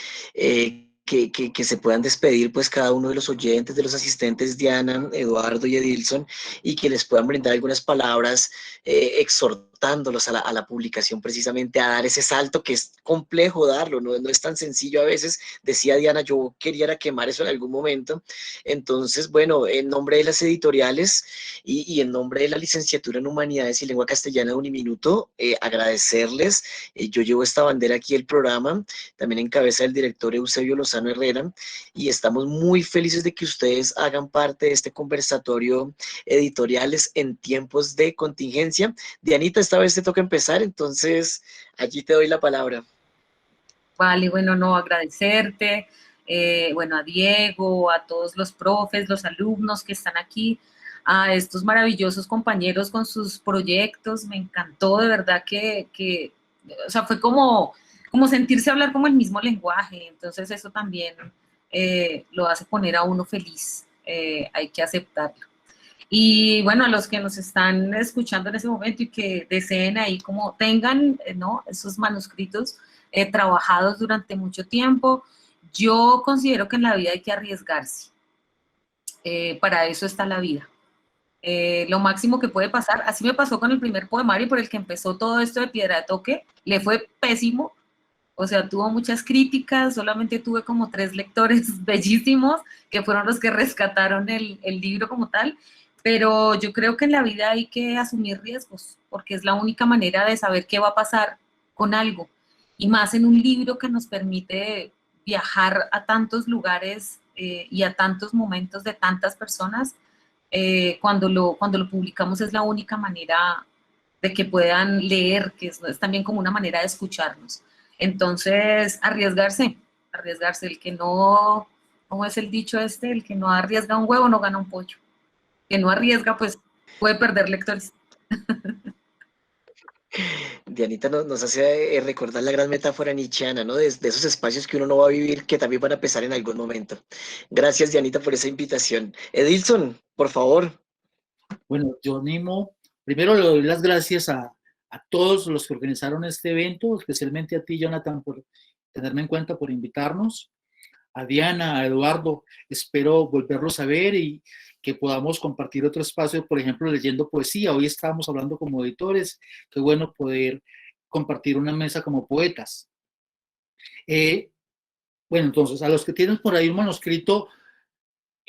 que se puedan despedir pues cada uno de los oyentes, de los asistentes, Diana, Eduardo y Edilson, y que les puedan brindar algunas palabras exhortándolos a la publicación, precisamente a dar ese salto que es complejo darlo, no es tan sencillo a veces. Decía Diana, yo quería quemar eso en algún momento. Entonces, bueno, en nombre de las editoriales y en nombre de la licenciatura en Humanidades y Lengua Castellana de Uniminuto, agradecerles. Yo llevo esta bandera aquí del programa, también en cabeza del director Eusebio Lozano Herrera, y estamos muy felices de que ustedes hagan parte de este conversatorio Editoriales en Tiempos de Contingencia. Dianita, esta vez te toca empezar, entonces allí te doy la palabra. Vale, bueno, no, agradecerte, bueno, a Diego, a todos los profes, los alumnos que están aquí, a estos maravillosos compañeros con sus proyectos. Me encantó, de verdad que o sea, fue como sentirse hablar como el mismo lenguaje, entonces eso también lo hace poner a uno feliz, hay que aceptarlo. Y bueno, a los que nos están escuchando en ese momento y que deseen ahí como tengan, ¿no?, esos manuscritos trabajados durante mucho tiempo, yo considero que en la vida hay que arriesgarse. Para eso está la vida. Lo máximo que puede pasar, así me pasó con el primer poemario por el que empezó todo esto de Piedra de Toque, le fue pésimo, o sea, tuvo muchas críticas, solamente tuve como 3 lectores bellísimos, que fueron los que rescataron el libro como tal, Pero yo creo que en la vida hay que asumir riesgos, porque es la única manera de saber qué va a pasar con algo. Y más en un libro que nos permite viajar a tantos lugares y a tantos momentos de tantas personas, cuando lo publicamos es la única manera de que puedan leer, que es también como una manera de escucharnos. Entonces, arriesgarse, arriesgarse. El que no, ¿cómo es el dicho este? El que no arriesga un huevo no gana un pollo. Que no arriesga, pues puede perder lectores. Dianita nos hace recordar la gran metáfora nietzscheana, ¿no? De esos espacios que uno no va a vivir, que también van a pesar en algún momento. Gracias, Dianita, por esa invitación. Edilson, por favor. Bueno, yo animo, primero le doy las gracias a todos los que organizaron este evento, especialmente a ti, Jonathan, por tenerme en cuenta, por invitarnos, a Diana, a Eduardo, espero volverlos a ver y que podamos compartir otro espacio, por ejemplo, leyendo poesía. Hoy estábamos hablando como editores, qué bueno poder compartir una mesa como poetas. Bueno, entonces, a los que tienen por ahí un manuscrito,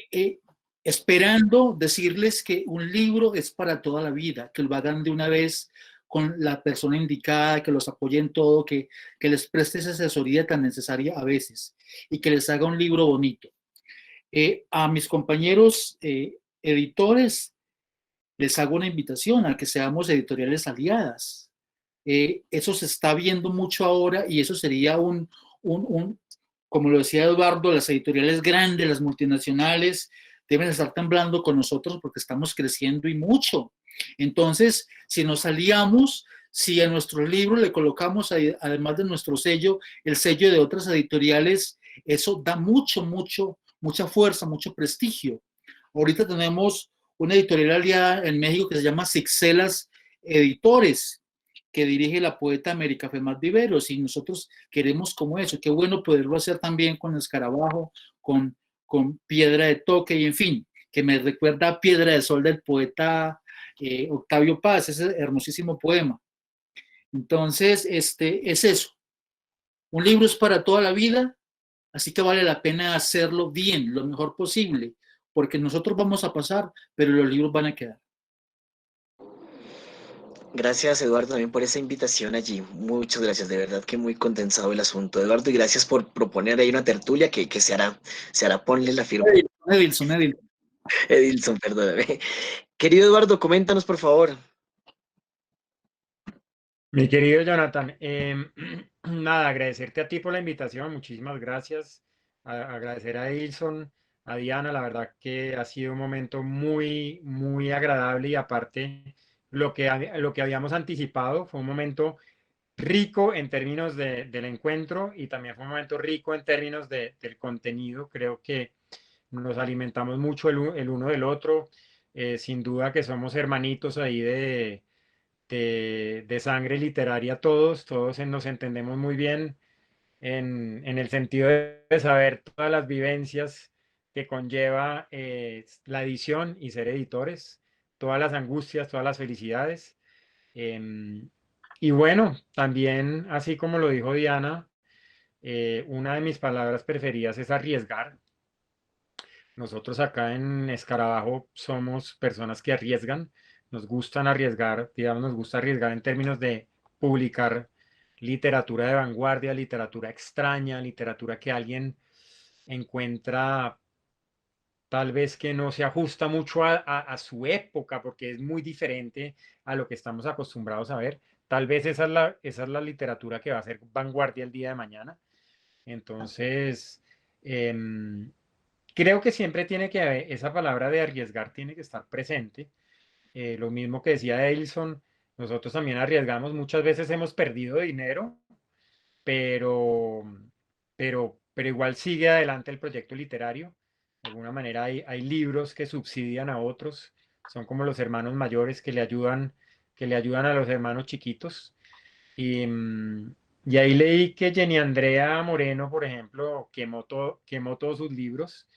eh, esperando decirles que un libro es para toda la vida, que lo hagan de una vez con la persona indicada, que los apoye en todo, que les preste esa asesoría tan necesaria a veces y que les haga un libro bonito. A mis compañeros editores les hago una invitación a que seamos editoriales aliadas. Eso se está viendo mucho ahora y eso sería como lo decía Eduardo, las editoriales grandes, las multinacionales, deben estar temblando con nosotros porque estamos creciendo y mucho. Entonces, si nos aliamos, si a nuestro libro le colocamos, además de nuestro sello, el sello de otras editoriales, eso da mucha fuerza, mucho prestigio. Ahorita tenemos una editorial aliada en México que se llama Sixelas Editores, que dirige la poeta América Femad Viveros, y nosotros queremos como eso. Qué bueno poderlo hacer también con Escarabajo, con Piedra de Toque, y en fin, que me recuerda a Piedra de Sol del poeta Octavio Paz, ese hermosísimo poema. Entonces, es eso. Un libro es para toda la vida, así que vale la pena hacerlo bien, lo mejor posible, porque nosotros vamos a pasar, pero los libros van a quedar. Gracias, Eduardo, también por esa invitación allí. Muchas gracias, de verdad que muy condensado el asunto, Eduardo, y gracias por proponer ahí una tertulia que se hará, ponle la firma. Edilson. Edilson, perdóname. Querido Eduardo, coméntanos, por favor. Mi querido Jonathan, nada, agradecerte a ti por la invitación, muchísimas gracias. Agradecer a Edilson, a Diana, la verdad que ha sido un momento muy, muy agradable y aparte lo que habíamos anticipado fue un momento rico en términos del encuentro y también fue un momento rico en términos del contenido. Creo que nos alimentamos mucho el uno del otro. Sin duda que somos hermanitos ahí de sangre literaria todos nos entendemos muy bien en el sentido de saber todas las vivencias que conlleva la edición y ser editores, todas las angustias, todas las felicidades. Y bueno, también, así como lo dijo Diana, una de mis palabras preferidas es arriesgar. Nosotros acá en Escarabajo somos personas que arriesgan, nos gustan arriesgar, digamos, nos gusta arriesgar en términos de publicar literatura de vanguardia, literatura extraña, literatura que alguien encuentra tal vez que no se ajusta mucho a su época, porque es muy diferente a lo que estamos acostumbrados a ver. Tal vez esa es la literatura que va a ser vanguardia el día de mañana. Entonces, creo que siempre tiene que haber, esa palabra de arriesgar tiene que estar presente. Lo mismo que decía Edison, nosotros también arriesgamos, muchas veces hemos perdido dinero, pero, pero igual sigue adelante el proyecto literario. De alguna manera hay libros que subsidian a otros, son como los hermanos mayores que le ayudan a los hermanos chiquitos. Y, y ahí leí que Jenny Andrea Moreno, por ejemplo, quemó todos sus libros,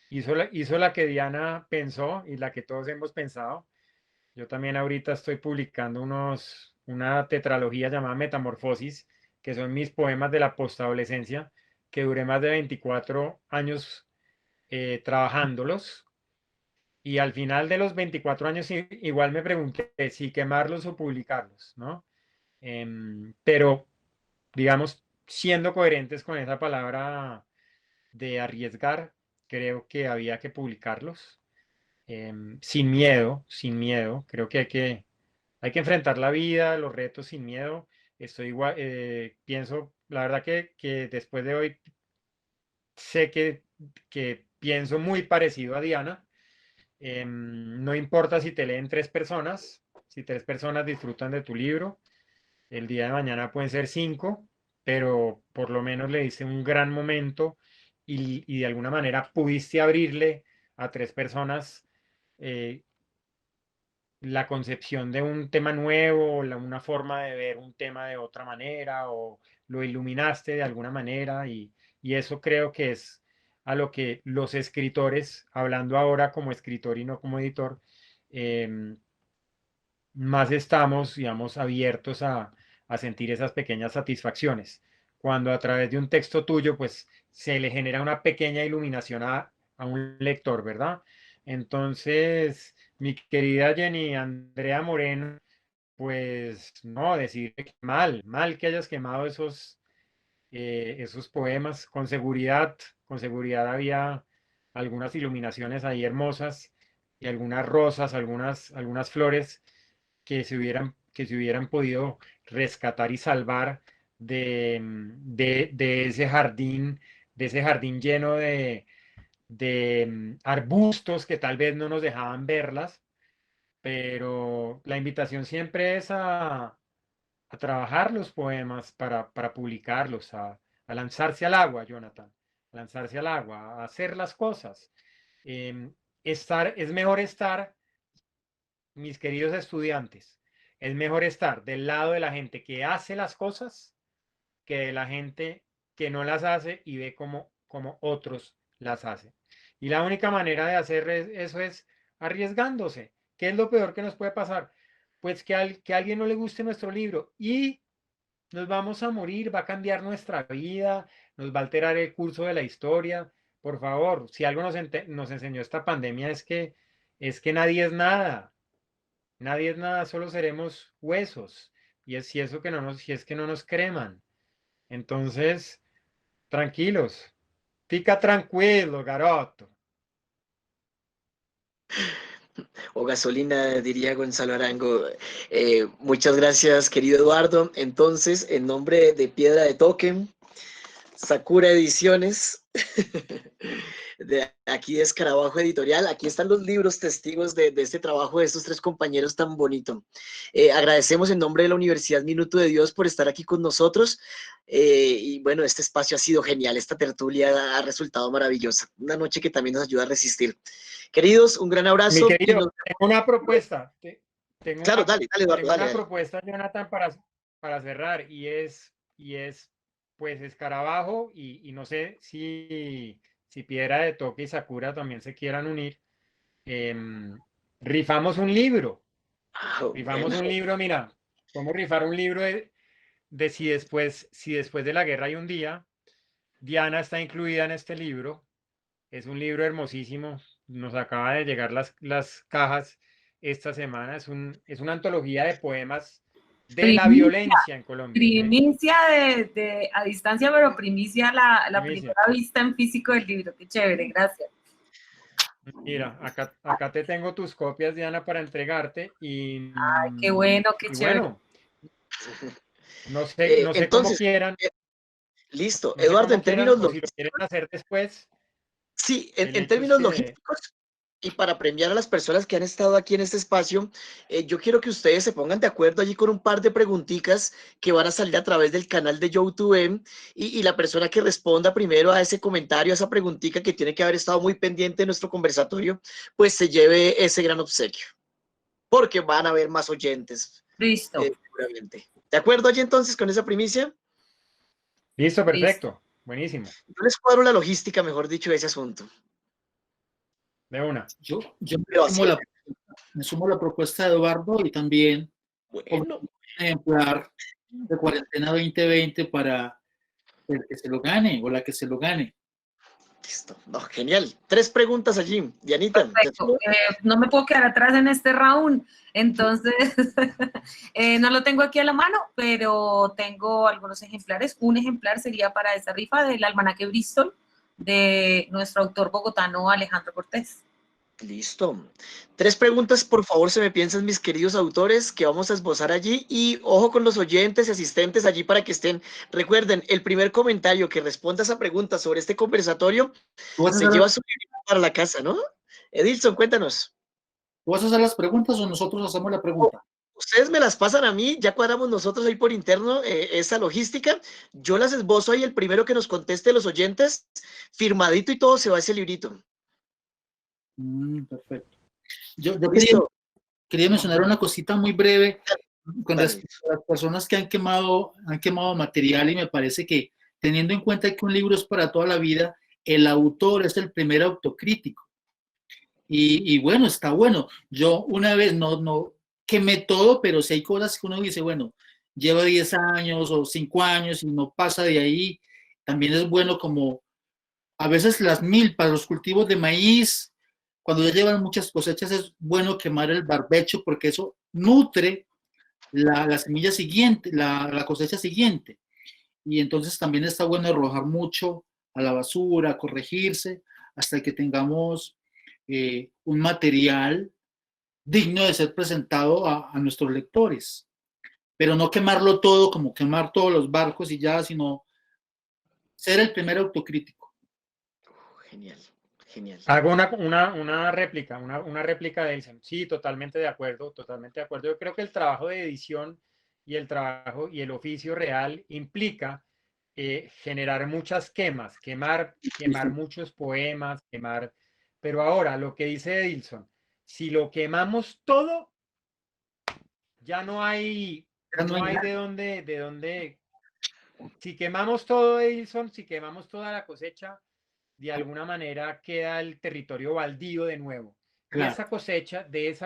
hizo la que Diana pensó y la que todos hemos pensado. Yo también ahorita estoy publicando una tetralogía llamada Metamorfosis, que son mis poemas de la postadolescencia, que duré más de 24 años trabajándolos. Y al final de los 24 años igual me pregunté si quemarlos o publicarlos, ¿no? Pero, digamos, siendo coherentes con esa palabra de arriesgar, creo que había que publicarlos, sin miedo, sin miedo. Creo que hay que enfrentar la vida, los retos sin miedo. Estoy igual, pienso, la verdad que después de hoy sé que pienso muy parecido a Diana. No importa si te leen 3 personas, si 3 personas disfrutan de tu libro, el día de mañana pueden ser 5, pero por lo menos le diste un gran momento y de alguna manera pudiste abrirle a 3 personas eh, la concepción de un tema nuevo, una forma de ver un tema de otra manera, o lo iluminaste de alguna manera, y eso creo que es a lo que los escritores, hablando ahora como escritor y no como editor, más estamos, digamos, abiertos a sentir esas pequeñas satisfacciones. Cuando a través de un texto tuyo, pues se le genera una pequeña iluminación a un lector, ¿verdad? Entonces, mi querida Jenny Andrea Moreno, pues no, decir que mal que hayas quemado esos poemas. Con seguridad había algunas iluminaciones ahí hermosas y algunas rosas, algunas flores que se hubieran podido rescatar y salvar de ese jardín lleno de arbustos que tal vez no nos dejaban verlas, pero la invitación siempre es a trabajar los poemas para publicarlos, a lanzarse al agua, Jonathan, a lanzarse al agua, a hacer las cosas. Em, es mejor estar, mis queridos estudiantes, es mejor estar del lado de la gente que hace las cosas que de la gente que no las hace y ve como otros las hacen. Y la única manera de hacer eso es arriesgándose. ¿Qué es lo peor que nos puede pasar? Pues que a alguien no le guste nuestro libro y nos vamos a morir, va a cambiar nuestra vida, nos va a alterar el curso de la historia. Por favor, si algo nos enseñó esta pandemia es que nadie es nada. Nadie es nada, solo seremos huesos. Y es si eso que no nos, si es que no nos creman. Entonces, tranquilos. Fica tranquilo, garoto. O gasolina, diría Gonzalo Arango. Muchas gracias, querido Eduardo. Entonces, en nombre de Piedra de Toque, Sakura Ediciones, de aquí de Escarabajo Editorial. Aquí están los libros testigos de este trabajo de estos 3 compañeros tan bonito. Agradecemos en nombre de la Universidad Minuto de Dios por estar aquí con nosotros. Y bueno, este espacio ha sido genial. Esta tertulia ha resultado maravillosa. Una noche que también nos ayuda a resistir. Queridos, un gran Mi abrazo. querido, tengo una propuesta. Claro, dale, Eduardo, Tengo dale, una dale. propuesta, Jonathan, para cerrar, y es pues Escarabajo, y no sé si Piedra de Toque y Sakura también se quieran unir. Em, rifamos un libro. Rifamos Bueno. un libro, mira, podemos rifar un libro de si después de la guerra hay un día. Diana está incluida en este libro. Es un libro hermosísimo. Nos acaba de llegar las cajas esta semana. Es una antología de poemas de la Primicia, violencia en Colombia. primicia a distancia, pero primicia la Primicia. primera vista en físico del libro. Qué chévere, gracias. Mira, acá te tengo tus copias, Diana, para entregarte. Ay, qué bueno, qué Y chévere. bueno, no sé cómo Entonces, quieran, listo. no sé Eduardo, cómo en quieran, términos o si lo quieren logísticos, hacer después. sí, El en hecho es términos que logísticos y para premiar a las personas que han estado aquí en este espacio, yo quiero que ustedes se pongan de acuerdo allí con un par de preguntitas que van a salir a través del canal de YouTube, y la persona que responda primero a ese comentario, a esa preguntita que tiene que haber estado muy pendiente de nuestro conversatorio, pues se lleve ese gran obsequio, porque van a haber más oyentes, Listo, seguramente. ¿De acuerdo allí entonces con esa primicia? listo, listo. perfecto, buenísimo, Yo les cuadro la logística, mejor dicho, de ese asunto. de una. Yo Pero así, me sumo a la propuesta de Eduardo y también como bueno, un ejemplar de Cuarentena 2020 para el que se lo gane o la que se lo gane. Listo. No, genial. 3 preguntas allí. Dianita. Perfecto. No me puedo quedar atrás en este round, entonces no lo tengo aquí a la mano, pero tengo algunos ejemplares. Un ejemplar sería para esta rifa del almanaque Bristol de nuestro autor bogotano Alejandro Cortés. Listo. 3 preguntas, por favor, se me piensan, mis queridos autores, que vamos a esbozar allí. Y ojo con los oyentes y asistentes allí para que estén. Recuerden, el primer comentario que responda a esa pregunta sobre este conversatorio ¿Tú vas a se hacer, lleva su libro para la casa, ¿no? Edilson, cuéntanos. ¿tú vas a hacer las preguntas o nosotros hacemos la pregunta? Ustedes me las pasan a mí, ya cuadramos nosotros ahí por interno esa logística. Yo las esbozo ahí, el primero que nos conteste los oyentes, firmadito y todo, se va ese librito. Perfecto. Yo Listo. quería mencionar una cosita muy breve con Dale. respecto a las personas que han quemado material, y me parece que, teniendo en cuenta que un libro es para toda la vida, el autor es el primer autocrítico. Y bueno, está bueno. Yo una vez no quemé todo, pero si hay cosas que uno dice, bueno, lleva 10 años o 5 años y no pasa de ahí, también es bueno, como a veces las milpas, los cultivos de maíz, cuando ya llevan muchas cosechas, es bueno quemar el barbecho porque eso nutre la semilla siguiente, la cosecha siguiente. Y entonces también está bueno arrojar mucho a la basura, corregirse, hasta que tengamos un material digno de ser presentado a nuestros lectores. Pero no quemarlo todo como quemar todos los barcos y ya, sino ser el primer autocrítico. Genial, genial. Hago una réplica de Edilson. Sí, totalmente de acuerdo, totalmente de acuerdo. Yo creo que el trabajo de edición y el trabajo y el oficio real implica generar muchas quemar muchos poemas, pero ahora lo que dice Edilson, si lo quemamos todo, ya no hay de dónde, si quemamos todo, Edilson, si quemamos toda la cosecha, de alguna manera queda el territorio baldío de nuevo. Y Claro. de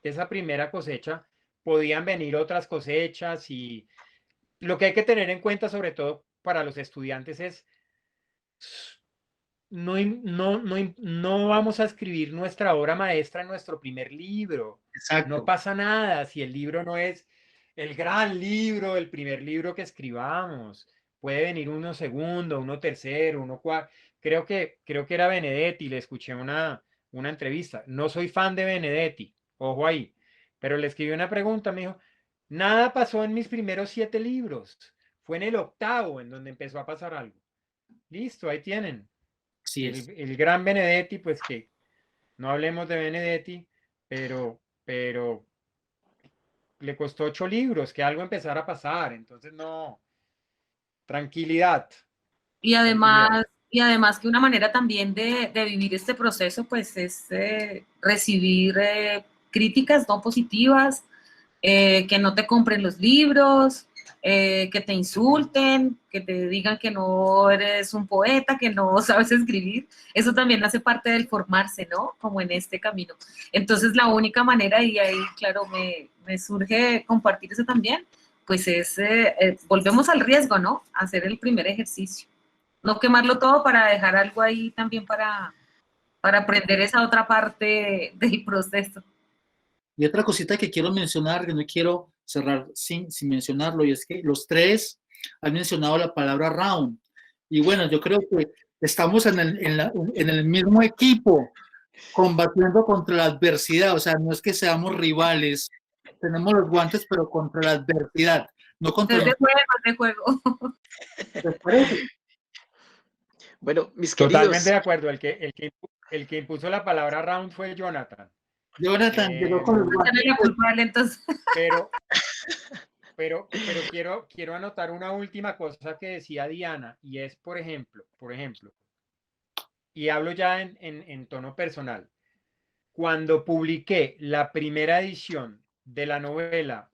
esa primera cosecha, podían venir otras cosechas, y lo que hay que tener en cuenta, sobre todo para los estudiantes, es no vamos a escribir nuestra obra maestra en nuestro primer libro. Exacto. No pasa nada si el libro no es el gran libro, el primer libro que escribamos. Puede venir uno segundo, uno tercero, uno cuarto. Creo que era Benedetti, le escuché una entrevista. No soy fan de Benedetti, ojo ahí, pero le escribí una pregunta, me dijo, nada pasó en mis primeros 7 libros. Fue en el 8º en donde empezó a pasar algo. Listo, ahí tienen. Así es. El gran Benedetti, pues que no hablemos de Benedetti, pero le costó 8 libros que algo empezara a pasar. Entonces, no, tranquilidad. Y además que una manera también de vivir este proceso, pues es recibir críticas no positivas, que no te compren los libros, que te insulten, que te digan que no eres un poeta, que no sabes escribir. Eso también hace parte del formarse, ¿no? Como en este camino. Entonces, la única manera, y ahí, claro, me surge compartir eso también, pues es, volvemos al riesgo, ¿no? Hacer el primer ejercicio. No quemarlo todo para dejar algo ahí también para aprender esa otra parte del proceso. Y otra cosita que quiero mencionar, que no quiero cerrar sin mencionarlo, y es que los 3 han mencionado la palabra round. Y bueno, yo creo que estamos en el mismo equipo, combatiendo contra la adversidad. O sea, no es que seamos rivales, tenemos los guantes, pero contra la adversidad, no contra Es de juego. ¿Les parece? Bueno, mis Totalmente queridos, de acuerdo. El que impuso la palabra round fue Jonathan. Jonathan llegó con los guantes. La culpa, entonces. Pero quiero anotar una última cosa que decía Diana, y es, por ejemplo, y hablo ya en tono personal. Cuando publiqué la primera edición de la novela,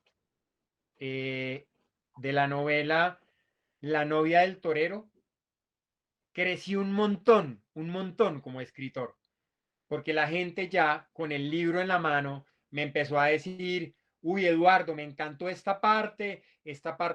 La novia del torero, crecí un montón como escritor, porque la gente ya con el libro en la mano me empezó a decir, uy, Eduardo, me encantó esta parte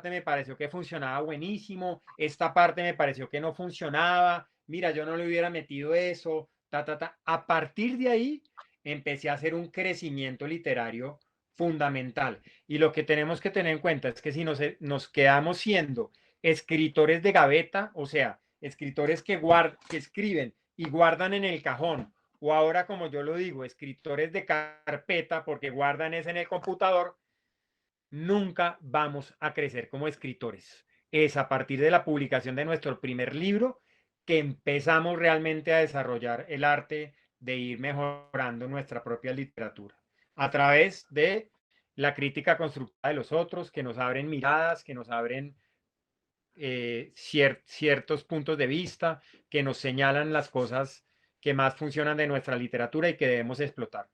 me pareció que funcionaba buenísimo, esta parte me pareció que no funcionaba, mira, yo no le hubiera metido eso, ta, ta, ta. A partir de ahí empecé a hacer un crecimiento literario fundamental. Y lo que tenemos que tener en cuenta es que si nos quedamos siendo escritores de gaveta, o sea, escritores que escriben y guardan en el cajón, o ahora, como yo lo digo, escritores de carpeta porque guardan eso en el computador, nunca vamos a crecer como escritores. Es a partir de la publicación de nuestro primer libro que empezamos realmente a desarrollar el arte de ir mejorando nuestra propia literatura a través de la crítica constructiva de los otros, que nos abren miradas, que nos abren ciertos puntos de vista, que nos señalan las cosas que más funcionan de nuestra literatura y que debemos explotar.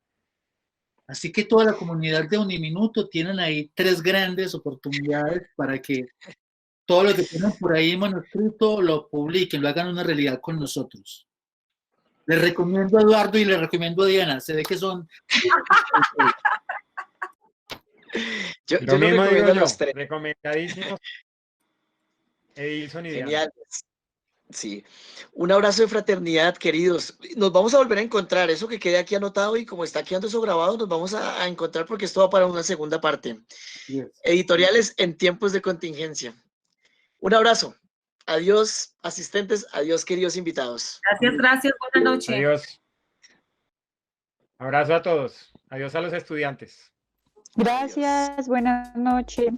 Así que toda la comunidad de Uniminuto tienen ahí 3 grandes oportunidades para que todo lo que tienen por ahí manuscrito lo publiquen, lo hagan una realidad con nosotros. Les recomiendo a Eduardo y les recomiendo a Diana. Se ve que son... Yo Lo mismo recomiendo digo a yo, los 3. recomendadísimos. Edilson y Diana. Genial. Sí. Un abrazo de fraternidad, queridos. Nos vamos a volver a encontrar. Eso que quede aquí anotado y como está quedando eso grabado, nos vamos a encontrar porque esto va para una segunda parte. Yes. Editoriales en tiempos de contingencia. Un abrazo. Adiós, asistentes. Adiós, queridos invitados. Gracias. Buenas noches. Adiós. Abrazo a todos. Adiós a los estudiantes. Gracias, buenas noches.